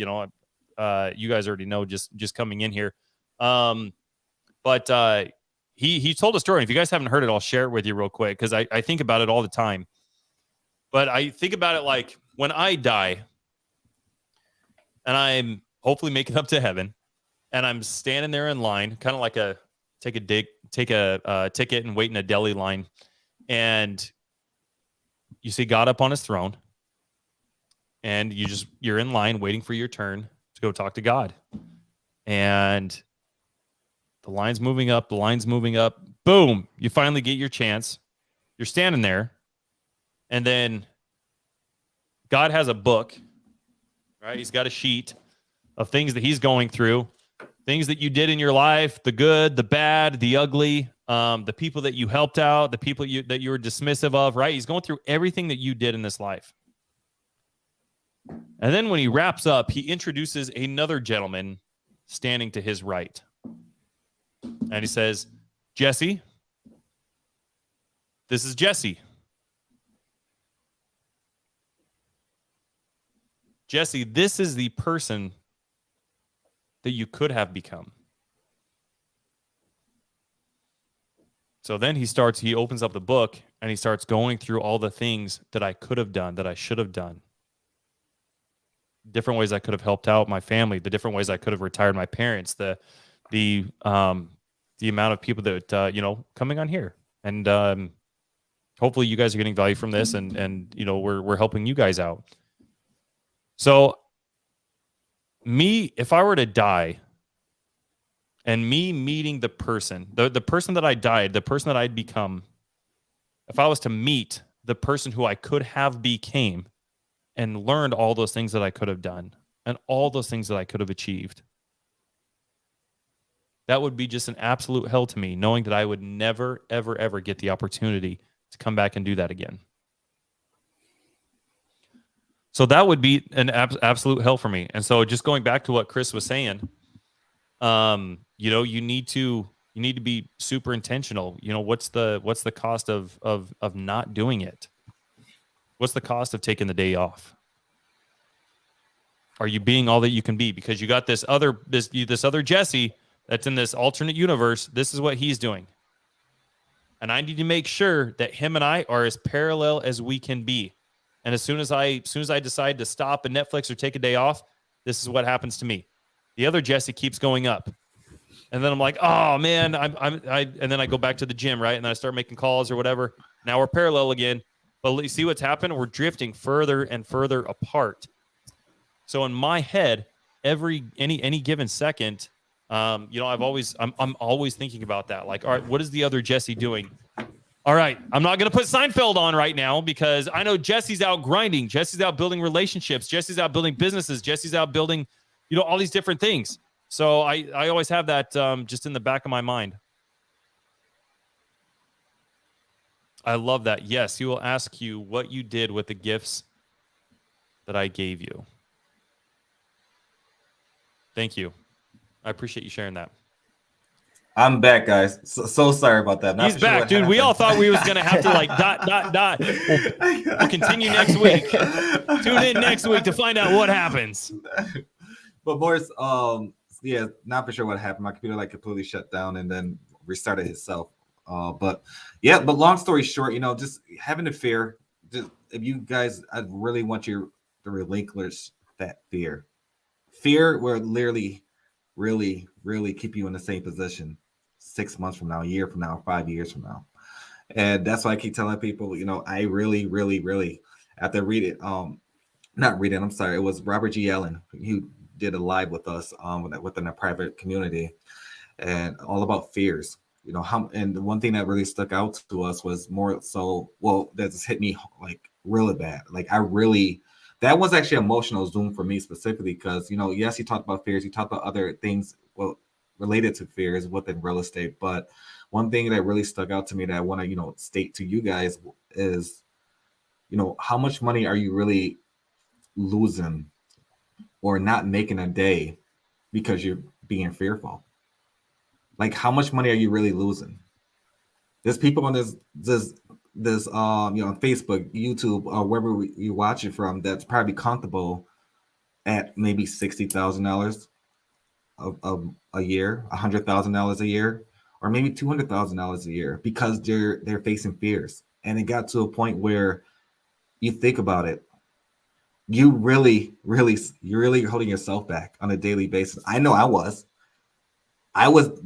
guys already know, just coming in here. But he told a story. If you guys haven't heard it, I'll share it with you real quick, because I think about it all the time. But I think about it like when I die and I'm hopefully making up to heaven and I'm standing there in line, kind of like take a ticket and wait in a deli line. And you see God up on his throne and you're in line waiting for your turn to go talk to God. And the line's moving up. Boom. You finally get your chance. You're standing there And then God has a book, right? He's got a sheet of things that he's going through, things that you did in your life, the good, the bad, the ugly, the people that you helped out, the people that you were dismissive of, right? He's going through everything that you did in this life. And then when he wraps up, he introduces another gentleman standing to his right. And he says, Jesse, this is Jesse. Jesse, this is the person that you could have become. So then he opens up the book and he starts going through all the things that I could have done, that I should have done. Different ways I could have helped out my family, the different ways I could have retired my parents, the amount of people that, coming on here. And hopefully you guys are getting value from this and we're helping you guys out. So if I were to die and me meeting the person that I died, the person that I'd become, if I was to meet the person who I could have became and learned all those things that I could have done and all those things that I could have achieved, that would be just an absolute hell to me, knowing that I would never, ever, ever get the opportunity to come back and do that again. So that would be an absolute hell for me. And so just going back to what Chris was saying, you need to be super intentional. What's the cost of not doing it? What's the cost of taking the day off? Are you being all that you can be? Because you got this other Jesse that's in this alternate universe. This is what he's doing. And I need to make sure that him and I are as parallel as we can be. And as soon as I decide to stop and Netflix or take a day off, this is what happens to me. The other Jesse keeps going up. And then I'm like, oh man, and then I go back to the gym, right? And then I start making calls or whatever. Now we're parallel again. But you see what's happened? We're drifting further and further apart. So in my head, any given second, I'm always thinking about that. Like, all right, what is the other Jesse doing? All right, I'm not going to put Seinfeld on right now because I know Jesse's out grinding. Jesse's out building relationships. Jesse's out building businesses. Jesse's out building, all these different things. So I always have that just in the back of my mind. I love that. Yes, he will ask you what you did with the gifts that I gave you. Thank you. I appreciate you sharing that. I'm back, guys. So sorry about that. He's back, dude. We all thought we was going to have to dot. We'll continue next week. Tune in next week to find out what happens. But Boris, not for sure what happened. My computer completely shut down and then restarted itself. But long story short, just having the fear. If you guys, I really want you to relinquish that fear. Fear will literally, really, really keep you in the same position 6 months from now, a year from now, 5 years from now. And that's why I keep telling people, I really, really, really, after reading, not reading, I'm sorry, it was Robert G. Allen. He did a live with us within a private community and all about fears. And the one thing that really stuck out to us was more so, that just hit me really bad. That was actually emotional Zoom for me specifically because, yes, he talked about fears. He talked about other things, related to fears within real estate. But one thing that really stuck out to me that I want to, state to you guys is, how much money are you really losing or not making a day because you're being fearful? How much money are you really losing? There's people on this on Facebook, YouTube, or wherever you watch it from, that's probably comfortable at maybe $60,000 a year, $100,000 a year, or maybe $200,000 a year because they're facing fears. And it got to a point where you think about it, you're really holding yourself back on a daily basis. I know I was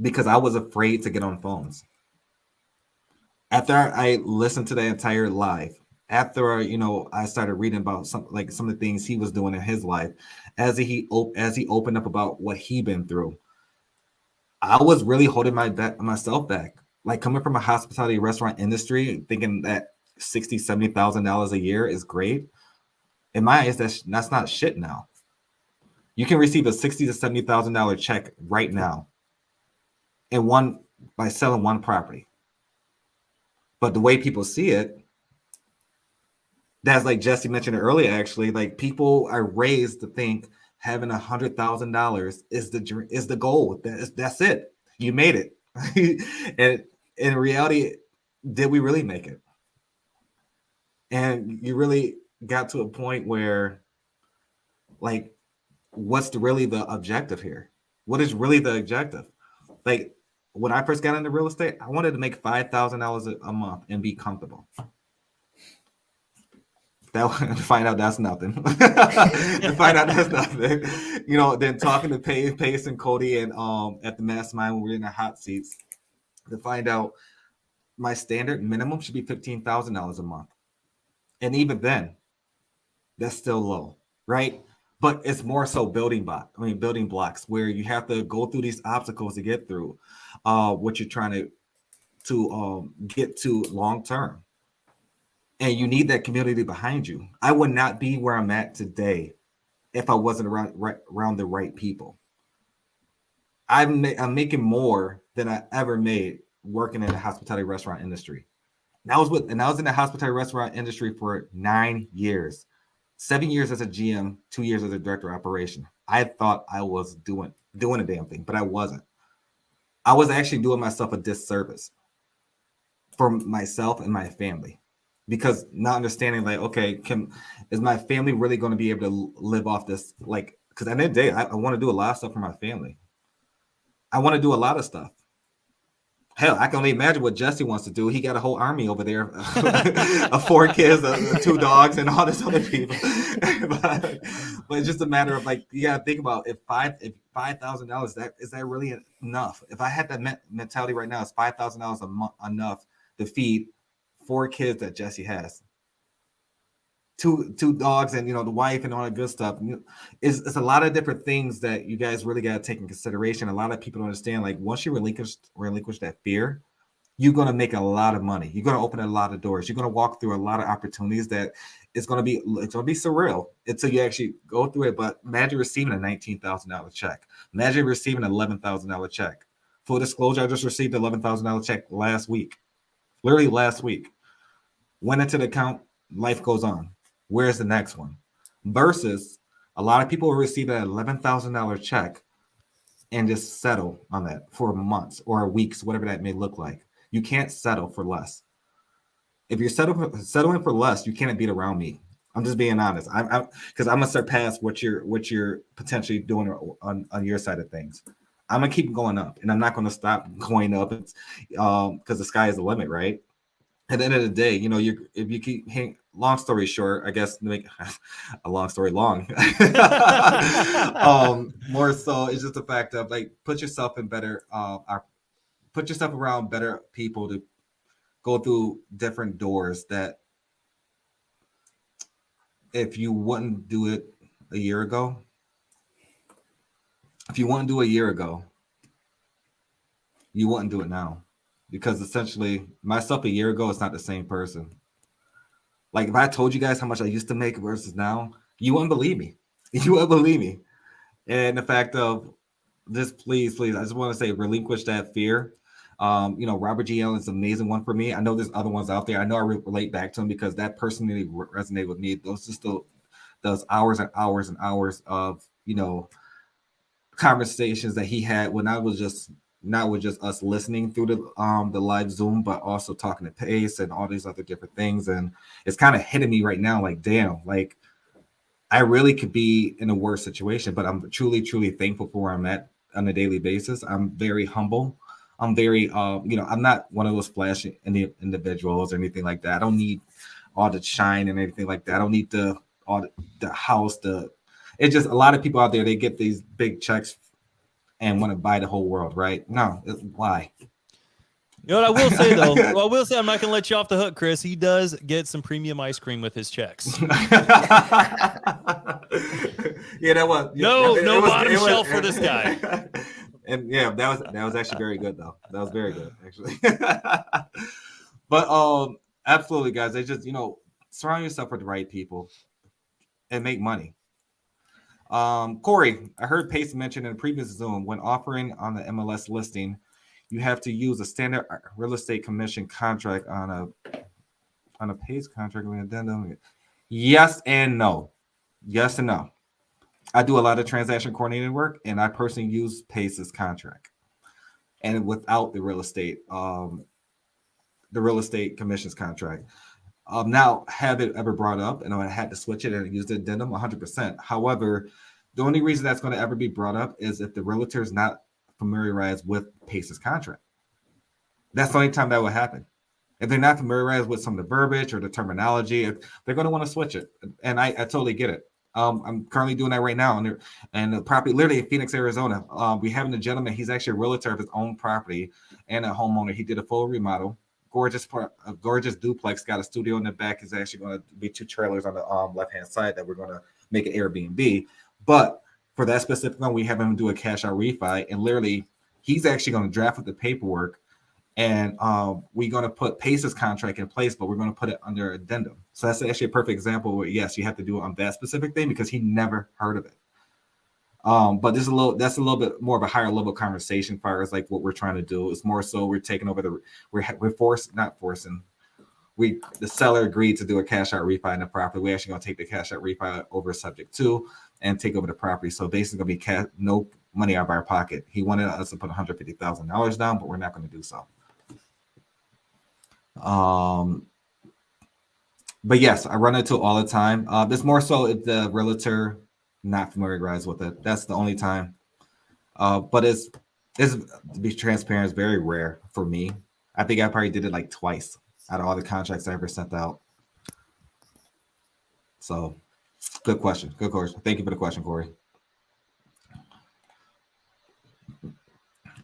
because I was afraid to get on phones. After I listened to the entire live, after I started reading about some of the things he was doing in his life, as he opened up about what he'd been through, I was really holding myself back. Coming from a hospitality restaurant industry, thinking that $60,000, $70,000 a year is great. In my eyes, that's not shit now. You can receive a $60,000 to $70,000 check right now by selling one property. But the way people see it, that's like Jesse mentioned earlier, actually, like people are raised to think having $100,000 is the goal. That's it. You made it. And in reality, did we really make it? And you really got to a point where, like, what's really the objective here? What is really the objective? Like, when I first got into real estate, I wanted to make $5,000 a month and be comfortable. To find out that's nothing. To find out that's nothing. You know, then talking to Pace and Cody and at the mastermind when we were in the hot seats, to find out my standard minimum should be $15,000 a month. And even then, that's still low, right? But it's more so building blocks where you have to go through these obstacles to get through what you're trying to get to long term. And you need that community behind you. I would not be where I'm at today if I wasn't around the right people. I'm making more than I ever made working in the hospitality restaurant industry. And I was in the hospitality restaurant industry for 9 years. 7 years as a GM, 2 years as a director of operation. I thought I was doing a damn thing, but I wasn't. I was actually doing myself a disservice for myself and my family, because not understanding, like, okay, is my family really going to be able to live off this? Like, because at the end of the day, I want to do a lot of stuff for my family. I want to do a lot of stuff. Hell, I can only imagine what Jesse wants to do. He got a whole army over there of 4 kids, 2 dogs, and all this other people. but it's just a matter of, like, you got to think about if $5,000, is that really enough? If I had that mentality right now, is $5,000 a month enough to feed 4 kids that Jesse has? Two dogs and, you know, the wife and all that good stuff. It's a lot of different things that you guys really got to take in consideration. A lot of people don't understand, like, once you relinquish that fear, you're going to make a lot of money. You're going to open a lot of doors. You're going to walk through a lot of opportunities that it's going to be surreal until you actually go through it. But imagine receiving a $19,000 check. Imagine receiving an $11,000 check. Full disclosure, I just received an $11,000 check last week. Literally last week. Went into the account, life goes on. Where's the next one? Versus a lot of people will receive an $11,000 check and just settle on that for months or weeks, whatever that may look like. You can't settle for less. If you're settling for less, you can't beat around me. I'm just being honest. Because I'm gonna surpass what you're potentially doing on your side of things. I'm gonna keep going up, and I'm not gonna stop going up. It's because the sky is the limit, right? At the end of the day, you know, if you keep long story short, I guess, make a long story long. More so, it's just the fact of, like, put yourself around better people to go through different doors that if you wouldn't do it a year ago, you wouldn't do it now. Because essentially, myself a year ago is not the same person. Like, if I told you guys how much I used to make versus now, you wouldn't believe me. You wouldn't believe me. And the fact of this, please, I just want to say, relinquish that fear. You know, Robert G. Allen is an amazing one for me. I know there's other ones out there. I know I relate back to him because that personally resonated with me. Those hours and hours and hours of, you know, conversations that he had when I was just not with just us listening through the live Zoom, but also talking to Pace and all these other different things. And it's kind of hitting me right now, like, damn, like, I really could be in a worse situation, but I'm truly, truly thankful for where I'm at on a daily basis. I'm very humble. I'm very, you know, I'm not one of those flashy individuals or anything like that. I don't need all the shine and anything like that. I don't need the house. It's just a lot of people out there, they get these big checks and want to buy the whole world, right? No, why? You know what I will say, though? Well, I will say, I'm not going to let you off the hook, Chris. He does get some premium ice cream with his checks. Yeah, that was no bottom shelf for this guy. And yeah, that was actually very good, though. That was very good, actually. But Absolutely, guys. They just, surround yourself with the right people and make money. Corey, I heard Pace mention in a previous Zoom when offering on the MLS listing, you have to use a standard real estate commission contract on a Pace contract with an addendum. Yes and no. Yes and no. I do a lot of transaction coordinating work, and I personally use Pace's contract, and without the real estate commissions contract. Now, have it ever brought up, and I had to switch it and use the addendum 100%. However, the only reason that's going to ever be brought up is if the realtor is not familiarized with Pace's contract. That's the only time that will happen. If they're not familiarized with some of the verbiage or the terminology, they're going to want to switch it. And I totally get it. I'm currently doing that right now. And the property, literally in Phoenix, Arizona, we have a gentleman. He's actually a realtor of his own property and a homeowner. He did a full remodel. A gorgeous duplex, got a studio in the back. Is actually going to be 2 trailers on the left-hand side that we're going to make an Airbnb. But for that specific one, we have him do a cash out refi, and literally he's actually going to draft up the paperwork, and we're going to put Pace's contract in place, but we're going to put it under addendum. So that's actually a perfect example where, yes, you have to do it on that specific thing because he never heard of it. But that's a little bit more of a higher level conversation as far as like what we're trying to do. It's more so we're taking over the seller agreed to do a cash out refi in the property. We're actually going to take the cash out refi over subject to and take over the property. So basically going to be no money out of our pocket. He wanted us to put $150,000 down, but we're not going to do so. But yes, I run into it all the time. There's more so if the realtor not familiarized with it. That's the only time. But it's to be transparent, it's very rare for me. I think I probably did it like twice out of all the contracts I ever sent out. So good question. Good question. Thank you for the question, Corey.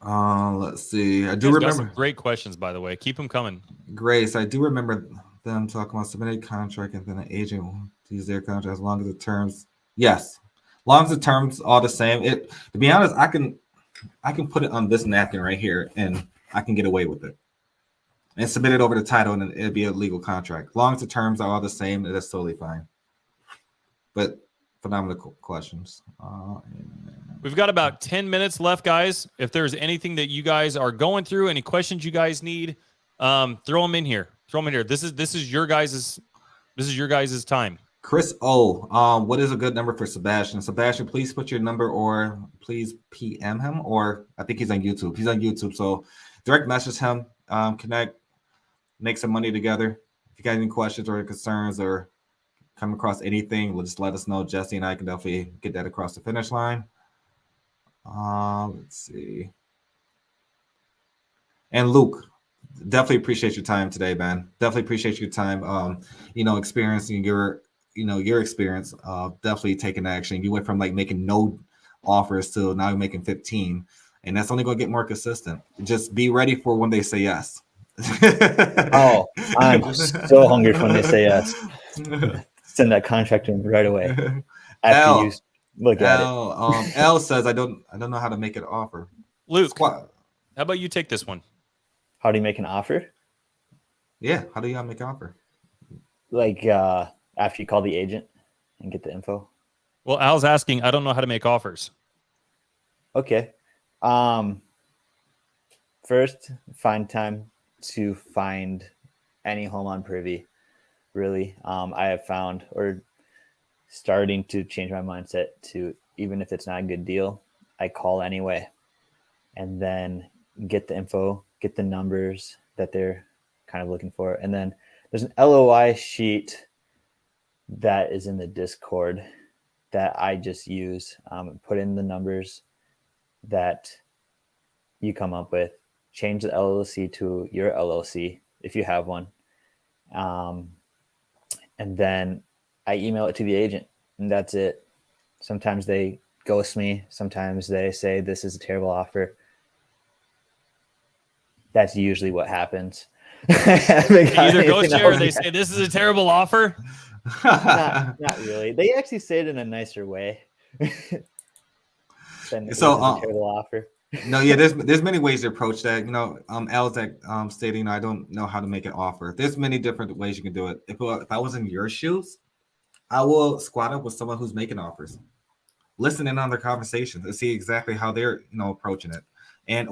Let's see. I do remember some great questions, by the way. Keep them coming. Grace, I do remember them talking about submitting contract and then an agent will use their contract as long as the terms. Yes, as long as the terms are the same. To be honest, I can put it on this napkin right here and I can get away with it and submit it over the title and it'll be a legal contract. As long as the terms are all the same, that's totally fine. But phenomenal questions. We've got about 10 minutes left, guys. If there's anything that you guys are going through, any questions you guys need, throw them in here. This is your guys' time. Chris O, what is a good number for Sebastian? Sebastian, please put your number or please PM him, or I think he's on YouTube. So direct message him, connect, make some money together. If you got any questions or concerns or come across anything, just let us know. Jesse and I can definitely get that across the finish line. Let's see. And Luke, definitely appreciate your time today, man. Definitely appreciate your time. Experiencing your experience. Definitely taking action. You went from like making no offers to now you're making 15, and that's only going to get more consistent. Just be ready for when they say yes. Oh, I'm so hungry for when they say yes. Send that contract in right away. After you look at it. L says I don't know how to make an offer. Luke, how about you take this one? How do you make an offer? Yeah, how do you make an offer? Like after you call the agent and get the info. Well, Al's asking, I don't know how to make offers. Okay. First, find time to find any home on Privy. Really, I have found or starting to change my mindset to, even if it's not a good deal, I call anyway, and then get the info, get the numbers that they're kind of looking for. And then there's an LOI sheet that is in the Discord that I just use, put in the numbers that you come up with, change the LLC to your LLC if you have one. And then I email it to the agent, and that's it. Sometimes they ghost me. Sometimes they say this is a terrible offer. That's usually what happens. Either ghost you or they say this is a terrible offer. Not really. They actually say it in a nicer way. Than this is a terrible offer. No, yeah, there's many ways to approach that. L's stating I don't know how to make an offer. There's many different ways you can do it. If I was in your shoes, I will squat up with someone who's making offers, listen in on their conversations, and see exactly how they're approaching it, and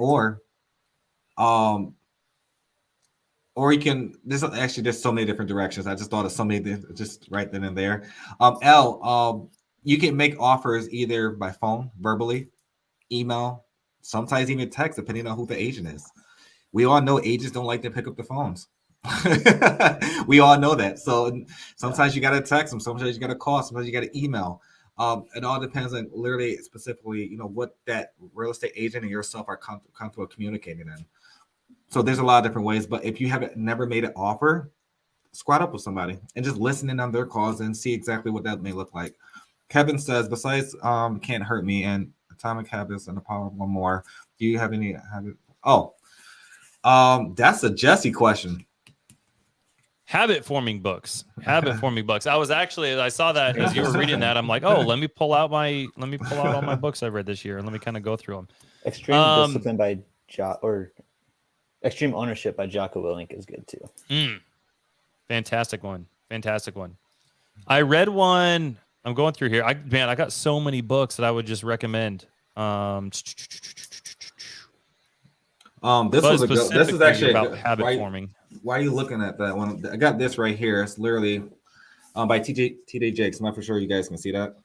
um you can. There's so many different directions. I just thought of so many just right then and there. You can make offers either by phone, verbally, email, sometimes even text, depending on who the agent is. We all know agents don't like to pick up the phones. We all know that. So sometimes you got to text them, sometimes you got to call, sometimes you got to email. It all depends on literally specifically, what that real estate agent and yourself are comfortable communicating in. So there's a lot of different ways. But if you haven't never made an offer, squat up with somebody and just listen in on their calls and see exactly what that may look like. Kevin says, besides Can't Hurt Me and Atomic Habits and Apollo One More, do you have any habit? That's a Jesse question. Habit forming books. I saw that as you were reading that. I'm like, oh, let me pull out all my books I've read this year and let me kind of go through them. Extreme Discipline by Extreme Ownership by Jocko Willink is good too. Fantastic one. I read one. I'm going through here. I got so many books that I would just recommend. This is actually about habit forming. Why are you looking at that one? I got this right here. It's literally by TJ Jakes. I'm not for sure you guys can see that.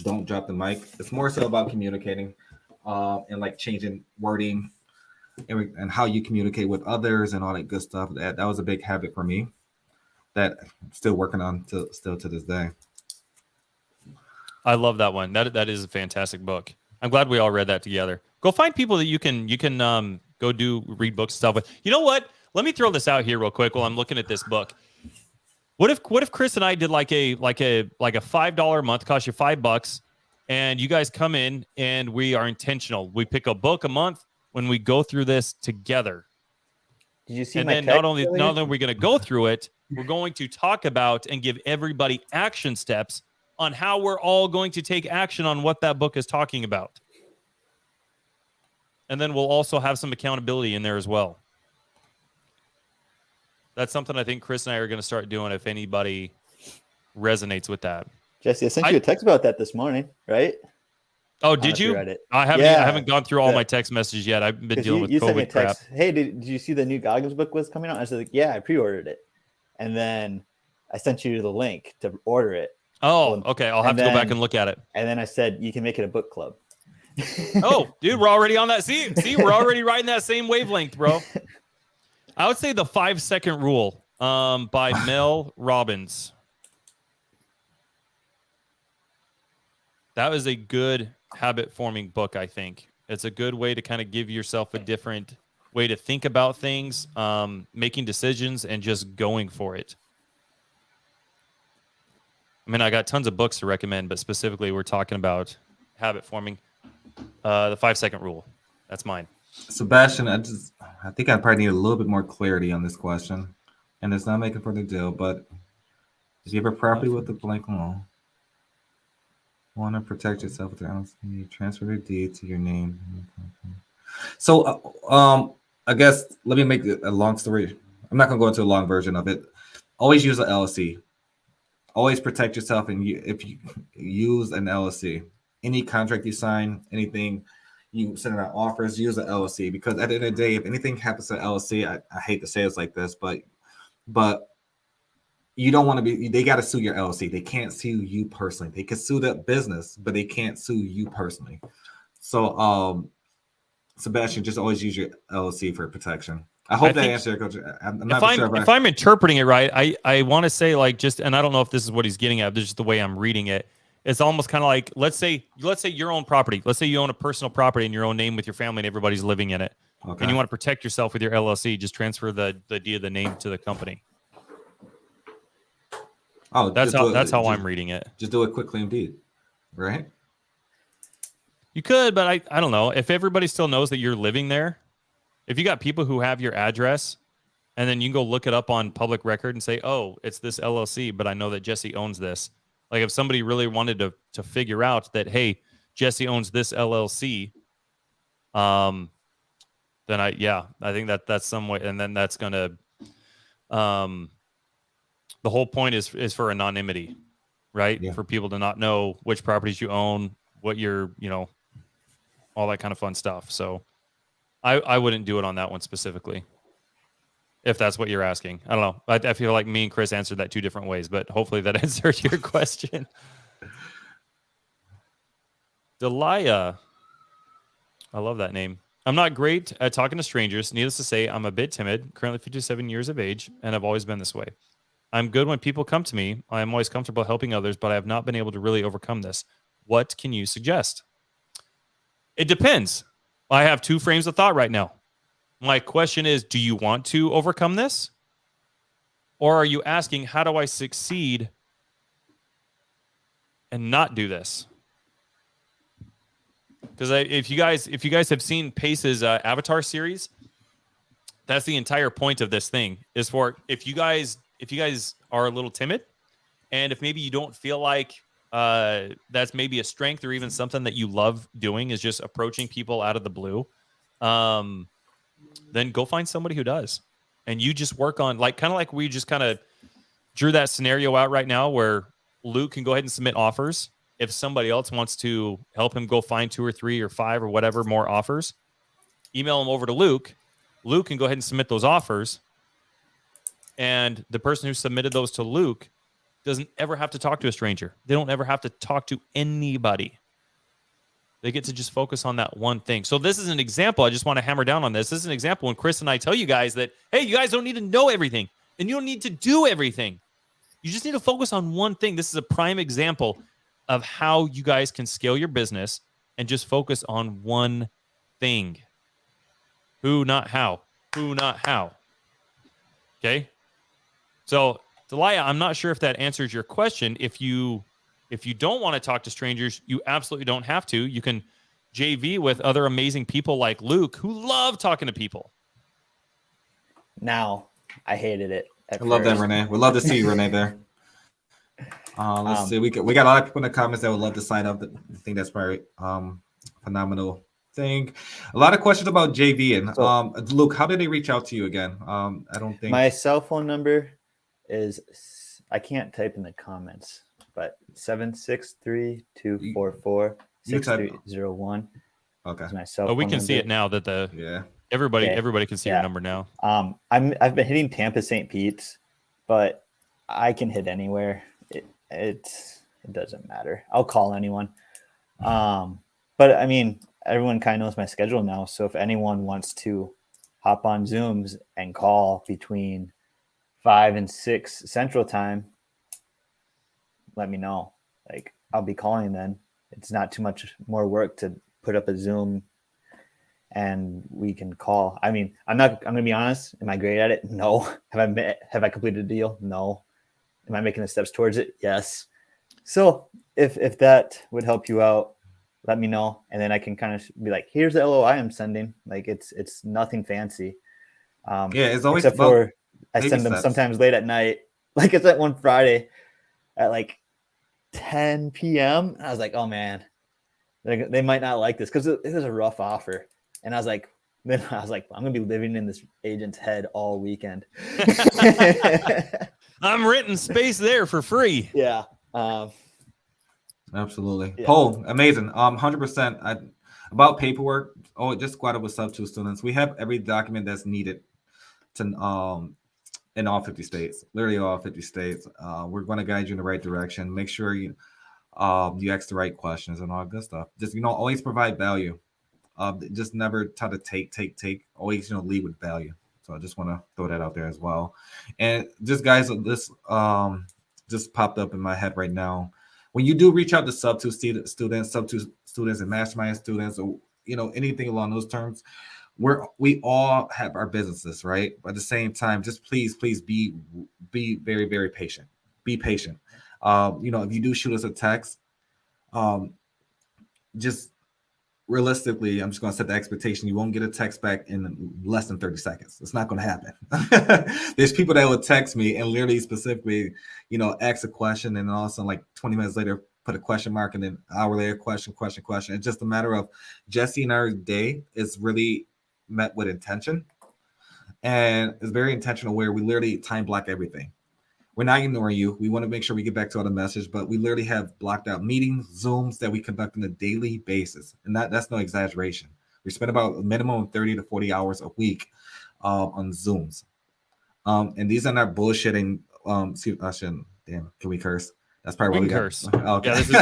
Don't drop the mic. It's more so about communicating and like changing wording and how you communicate with others and all that good stuff. That was a big habit for me that I'm still working on still to this day. I love that one. That is a fantastic book. I'm glad we all read that together. Go find people that you can go read books and stuff with. You know what? Let me throw this out here real quick while I'm looking at this book. What if Chris and I did like a $5 a month, cost you $5, and you guys come in and we are intentional. We pick a book a month when we go through this together. Did you see? And then not only are we going to go through it, we're going to talk about and give everybody action steps on how we're all going to take action on what that book is talking about. And then we'll also have some accountability in there as well. That's something I think Chris and I are going to start doing if anybody resonates with that. Jesse, I sent you a text about that this morning, right? Oh, did you? I haven't gone through all my text messages yet. I've been dealing with COVID crap. Hey, did you see the new Goggins book was coming out? I said, yeah, I pre-ordered it. And then I sent you the link to order it. Oh, okay. I'll have to go back and look at it. And then I said, you can make it a book club. Oh, dude, we're already on that. See, we're already riding that same wavelength, bro. I would say the 5-second rule by Mel Robbins. That was a good habit forming book, I think. It's a good way to kind of give yourself a different way to think about things, making decisions, and just going for it. I mean, I got tons of books to recommend, but specifically we're talking about habit forming. The 5-second rule. That's mine. Sebastian, I think I probably need a little bit more clarity on this question. And it's not making for the deal, but did you have a property with a blank loan? Want to protect yourself with your LLC, transfer the deed to your name. So, I guess let me make a long story. I'm not going to go into a long version of it. Always use an LLC. Always protect yourself, and if you use an LLC, any contract you sign, anything you send out offers, use an LLC, because at the end of the day, if anything happens to an LLC, I hate to say it's like this, but you don't want to be. They got to sue your LLC. They can't sue you personally. They can sue the business, but they can't sue you personally. So, Sebastian, just always use your LLC for protection. I hope that answered your question. If I'm interpreting it right, I want to say and I don't know if this is what he's getting at, this is just the way I'm reading it. It's almost kind of like, let's say your own property. Let's say you own a personal property in your own name with your family and everybody's living in it. Okay. And you want to protect yourself with your LLC, just transfer the deed of the name to the company. Oh, that's how I'm reading it. Just do a quick claim deed, right? You could, but I don't know. If everybody still knows that you're living there, if you got people who have your address, and then you can go look it up on public record and say, oh, it's this LLC, but I know that Jesse owns this. Like if somebody really wanted to figure out that, hey, Jesse owns this LLC, then I think that's some way, and then that's gonna, the whole point is for anonymity, right? Yeah. For people to not know which properties you own, what you're, all that kind of fun stuff. So I wouldn't do it on that one specifically, if that's what you're asking. I don't know. I feel like me and Chris answered that two different ways, but hopefully that answers your question. Delia. I love that name. I'm not great at talking to strangers. Needless to say, I'm a bit timid, currently 57 years of age, and I've always been this way. I'm good when people come to me. I am always comfortable helping others, but I have not been able to really overcome this. What can you suggest? It depends. I have two frames of thought right now. My question is, do you want to overcome this? Or are you asking, how do I succeed and not do this? Because if you guys have seen Pace's Avatar series, that's the entire point of this thing, is for if you guys are a little timid, and if maybe you don't feel like that's maybe a strength or even something that you love doing, is just approaching people out of the blue, then go find somebody who does, and you just work on, like, kind of like we just kind of drew that scenario out right now, where Luke can go ahead and submit offers. If somebody else wants to help him go find 2 or 3 or 5 or whatever more offers, email them over to Luke. Luke can go ahead and submit those offers. And the person who submitted those to Luke doesn't ever have to talk to a stranger. They don't ever have to talk to anybody. They get to just focus on that one thing. So this is an example. I just want to hammer down on this. This is an example when Chris and I tell you guys that, hey, you guys don't need to know everything, and you don't need to do everything. You just need to focus on one thing. This is a prime example of how you guys can scale your business and just focus on one thing. Who, not how. Who, not how. Okay? So, Delia, I'm not sure if that answers your question. If you don't want to talk to strangers, you absolutely don't have to. You can JV with other amazing people like Luke, who love talking to people. Now, I hated it. I love that, Renee. We'd love to see you, Renee, there. Let's see. We got a lot of people in the comments that would love to sign up. I think that's very phenomenal thing. A lot of questions about JV. And Luke, how did they reach out to you again? I don't think my cell phone number is, I can't type in the comments, but 763-244-6301. Okay. Is my cell phone we can number. see it now that everybody can see your number now. I've been hitting Tampa St. Pete's, but I can hit anywhere. It doesn't matter. I'll call anyone. But I mean, everyone kind of knows my schedule now. So if anyone wants to hop on Zooms and call between 5 and 6 Central Time, let me know. Like, I'll be calling then. It's not too much more work to put up a Zoom and we can call. I mean, I'm going to be honest. Am I great at it? No. Have I completed a deal? No. Am I making the steps towards it? Yes. So if that would help you out, let me know. And then I can kind of be like, here's the LOI I'm sending. Like, it's nothing fancy. It's always except for I send them sometimes late at night. Like, it's that one Friday at like 10 p.m. And I was like, oh man, they might not like this, because it was a rough offer. And I'm gonna be living in this agent's head all weekend. I'm renting space there for free. Yeah. Absolutely. Yeah. Paul, amazing. 100%. About paperwork. Just squad up with sub-2 students. We have every document that's needed to in all 50 states. Literally all 50 states. We're going to guide you in the right direction. Make sure you ask the right questions and all good stuff. Just always provide value. Just never try to take. Always lead with value. So I just want to throw that out there as well. And just guys, this just popped up in my head right now. When you do reach out to sub-2 students, and mastermind students, or anything along those terms, we all have our businesses, right? But at the same time, just please be very, very patient. Be patient. If you do shoot us a text, just realistically, I'm just going to set the expectation. You won't get a text back in less than 30 seconds. It's not going to happen. There's people that will text me and literally specifically, ask a question, and all of a sudden, like 20 minutes later, put a question mark, and then an hour later, question. It's just a matter of Jesse and our day is really met with intention, and it's very intentional where we literally time block everything. We're not ignoring you. We want to make sure we get back to the message, but we literally have blocked out meetings, Zooms that we conduct on a daily basis, and that's no exaggeration. We spend about a minimum of 30 to 40 hours a week on Zooms. And these are not bullshitting. See, I shouldn't. Damn, can we curse? That's probably We what we can got. curse. Okay. Yeah, this is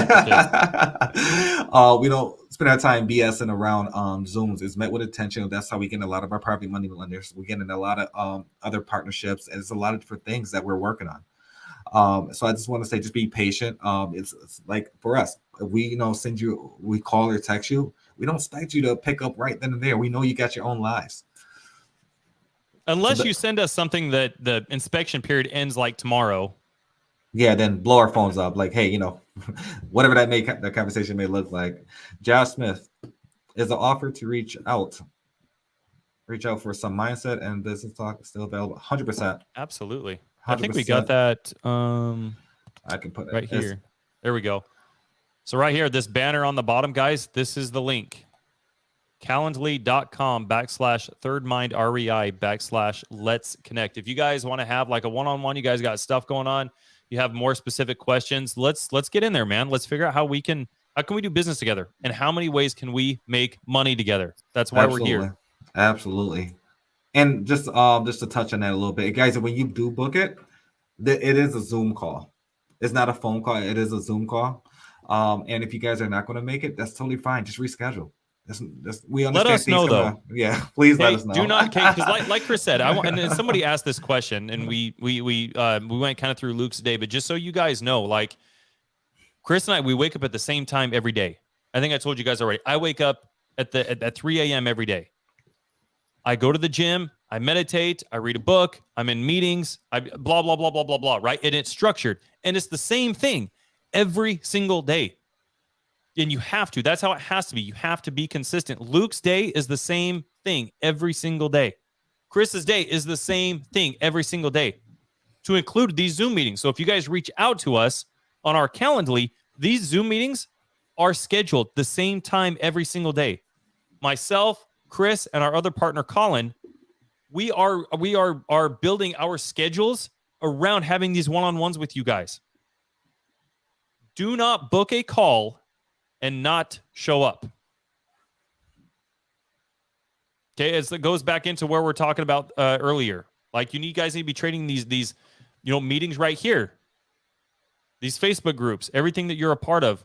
We don't spend our time BSing around Zooms. It's met with attention. That's how we get a lot of our private money lenders. We're getting a lot of other partnerships, and it's a lot of different things that we're working on. So I just want to say, just be patient. It's like for us, if we send you, we call or text you, we don't expect you to pick up right then and there. We know you got your own lives. Unless you send us something that the inspection period ends like tomorrow. Yeah, then blow our phones up. Like, hey, whatever that conversation may look like. Josh Smith, is the offer to reach out for some mindset and business talk still available? 100%. Absolutely. 100%. I think we got that. I can put it right here. There we go. So right here, this banner on the bottom, guys, this is the link. Calendly.com/thirdmindrei/let's connect. If you guys want to have like a one-on-one, you guys got stuff going on, you have more specific questions, let's get in there, man. Let's figure out how can we do business together, and how many ways can we make money together. That's why we're here. Absolutely. And just to touch on that a little bit, guys, when you do book it, it is a Zoom call. It's not a phone call. It is a Zoom call. And if you guys are not going to make it, that's totally fine. Just reschedule. We understand. Let us know, though. Yeah, please let us know. Do not, because like Chris said, and somebody asked this question, and we went kind of through Luke's day, but just so you guys know, like Chris and I, we wake up at the same time every day. I think I told you guys already. I wake up at 3 a.m. every day. I go to the gym, I meditate, I read a book, I'm in meetings, I blah blah blah blah blah blah. Right, and it's structured, and it's the same thing every single day. And you have to. That's how it has to be. You have to be consistent. Luke's day is the same thing every single day. Chris's day is the same thing every single day, to include these Zoom meetings. So if you guys reach out to us on our Calendly, these Zoom meetings are scheduled the same time every single day. Myself, Chris, and our other partner, Colin, we are building our schedules around having these one-on-ones with you guys. Do not book a call and not show up. Okay, it goes back into where we're talking about earlier. Like you guys need to be trading these meetings right here. These Facebook groups, everything that you're a part of.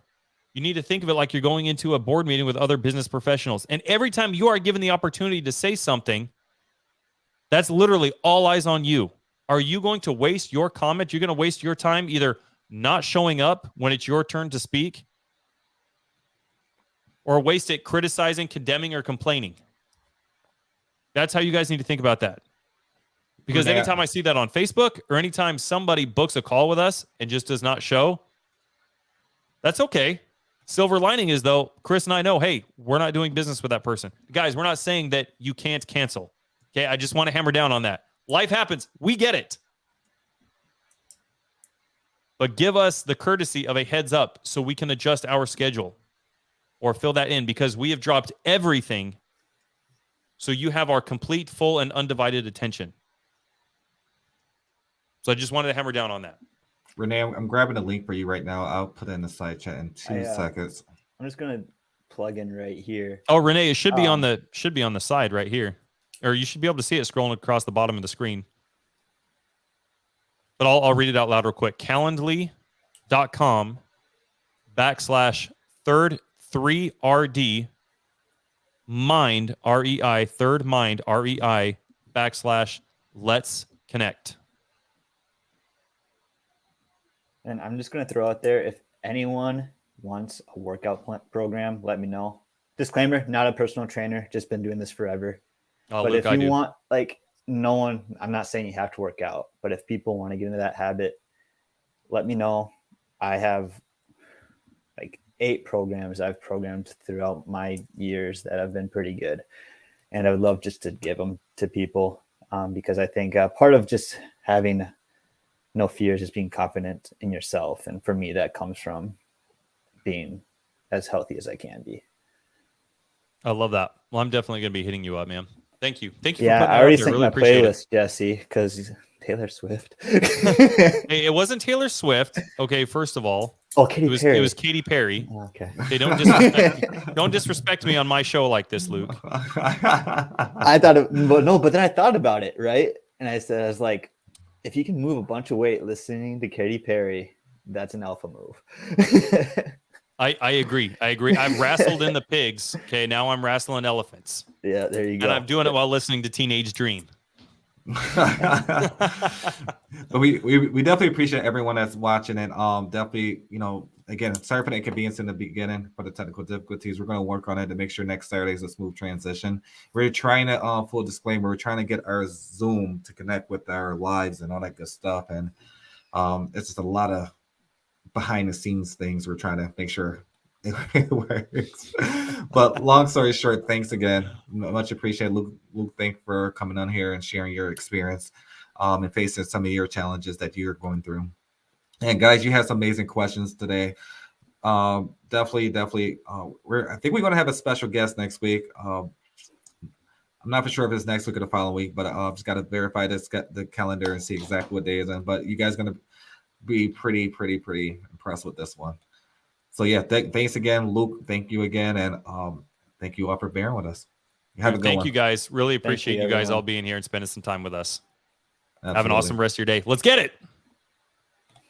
You need to think of it like you're going into a board meeting with other business professionals. And every time you are given the opportunity to say something, that's literally all eyes on you. Are you going to waste your comment? You're going to waste your time either not showing up when it's your turn to speak, or waste it criticizing, condemning, or complaining. That's how you guys need to think about that. Because anytime I see that on Facebook, or anytime somebody books a call with us and just does not show, that's okay. Silver lining is, though, Chris and I know, hey, we're not doing business with that person. Guys, we're not saying that you can't cancel. Okay, I just want to hammer down on that. Life happens. We get it. But give us the courtesy of a heads up so we can adjust our schedule or fill that in, because we have dropped everything so you have our complete, full, and undivided attention. So I just wanted to hammer down on that. Renee, I'm grabbing a link for you right now. I'll put it in the side chat in 2 seconds. I'm just gonna plug in right here. Oh, Renee, it should be on the side right here, or you should be able to see it scrolling across the bottom of the screen. But I'll read it out loud real quick. Calendly.com/3RD mind REI third mind REI /let's connect. And I'm just going to throw out there, if anyone wants a workout program, let me know. Disclaimer, not a personal trainer, just been doing this forever. Oh, but Luke, if you want, like, no one, I'm not saying you have to work out, but if people want to get into that habit, let me know. I have like 8 programs I've programmed throughout my years that have been pretty good. And I would love just to give them to people because I think part of just having no fear is just being confident in yourself. And for me, that comes from being as healthy as I can be. I love that. Well, I'm definitely going to be hitting you up, man. Thank you. Thank you Yeah, for putting I that already out there. sent Really my appreciate playlist, Jesse, because Taylor Swift. Hey, it wasn't Taylor Swift. Okay, first of all, Oh, Katy Perry. it was Katy Perry. Okay. Okay, don't disrespect me on my show like this, Luke. I thought, but then I thought about it, right? And I was like, if you can move a bunch of weight listening to Katy Perry, that's an alpha move. I agree. I've wrestled in the pigs. Okay, now I'm wrestling elephants. Yeah, there you go. And I'm doing it while listening to Teenage Dream. But we definitely appreciate everyone that's watching, and definitely, again, sorry for the inconvenience in the beginning for the technical difficulties. We're going to work on it to make sure next Saturday is a smooth transition. We're trying to full disclaimer, we're trying to get our Zoom to connect with our lives and all that good stuff, and it's just a lot of behind the scenes things we're trying to make sure it works. But long story short, thanks again, much appreciated. Luke, thanks for coming on here and sharing your experience and facing some of your challenges that you're going through. And guys, you had some amazing questions today. Definitely I think we're going to have a special guest next week. I'm not for sure if it's next week or the following week, but I've just got to verify the calendar and see exactly what day it's in. But you guys are going to be pretty impressed with this one. So yeah, thanks again, Luke. Thank you again, and thank you all for bearing with us. Have a good one. Thank you guys. Really appreciate you guys everyone. all being here and spending some time with us. Absolutely. Have an awesome rest of your day. Let's get it.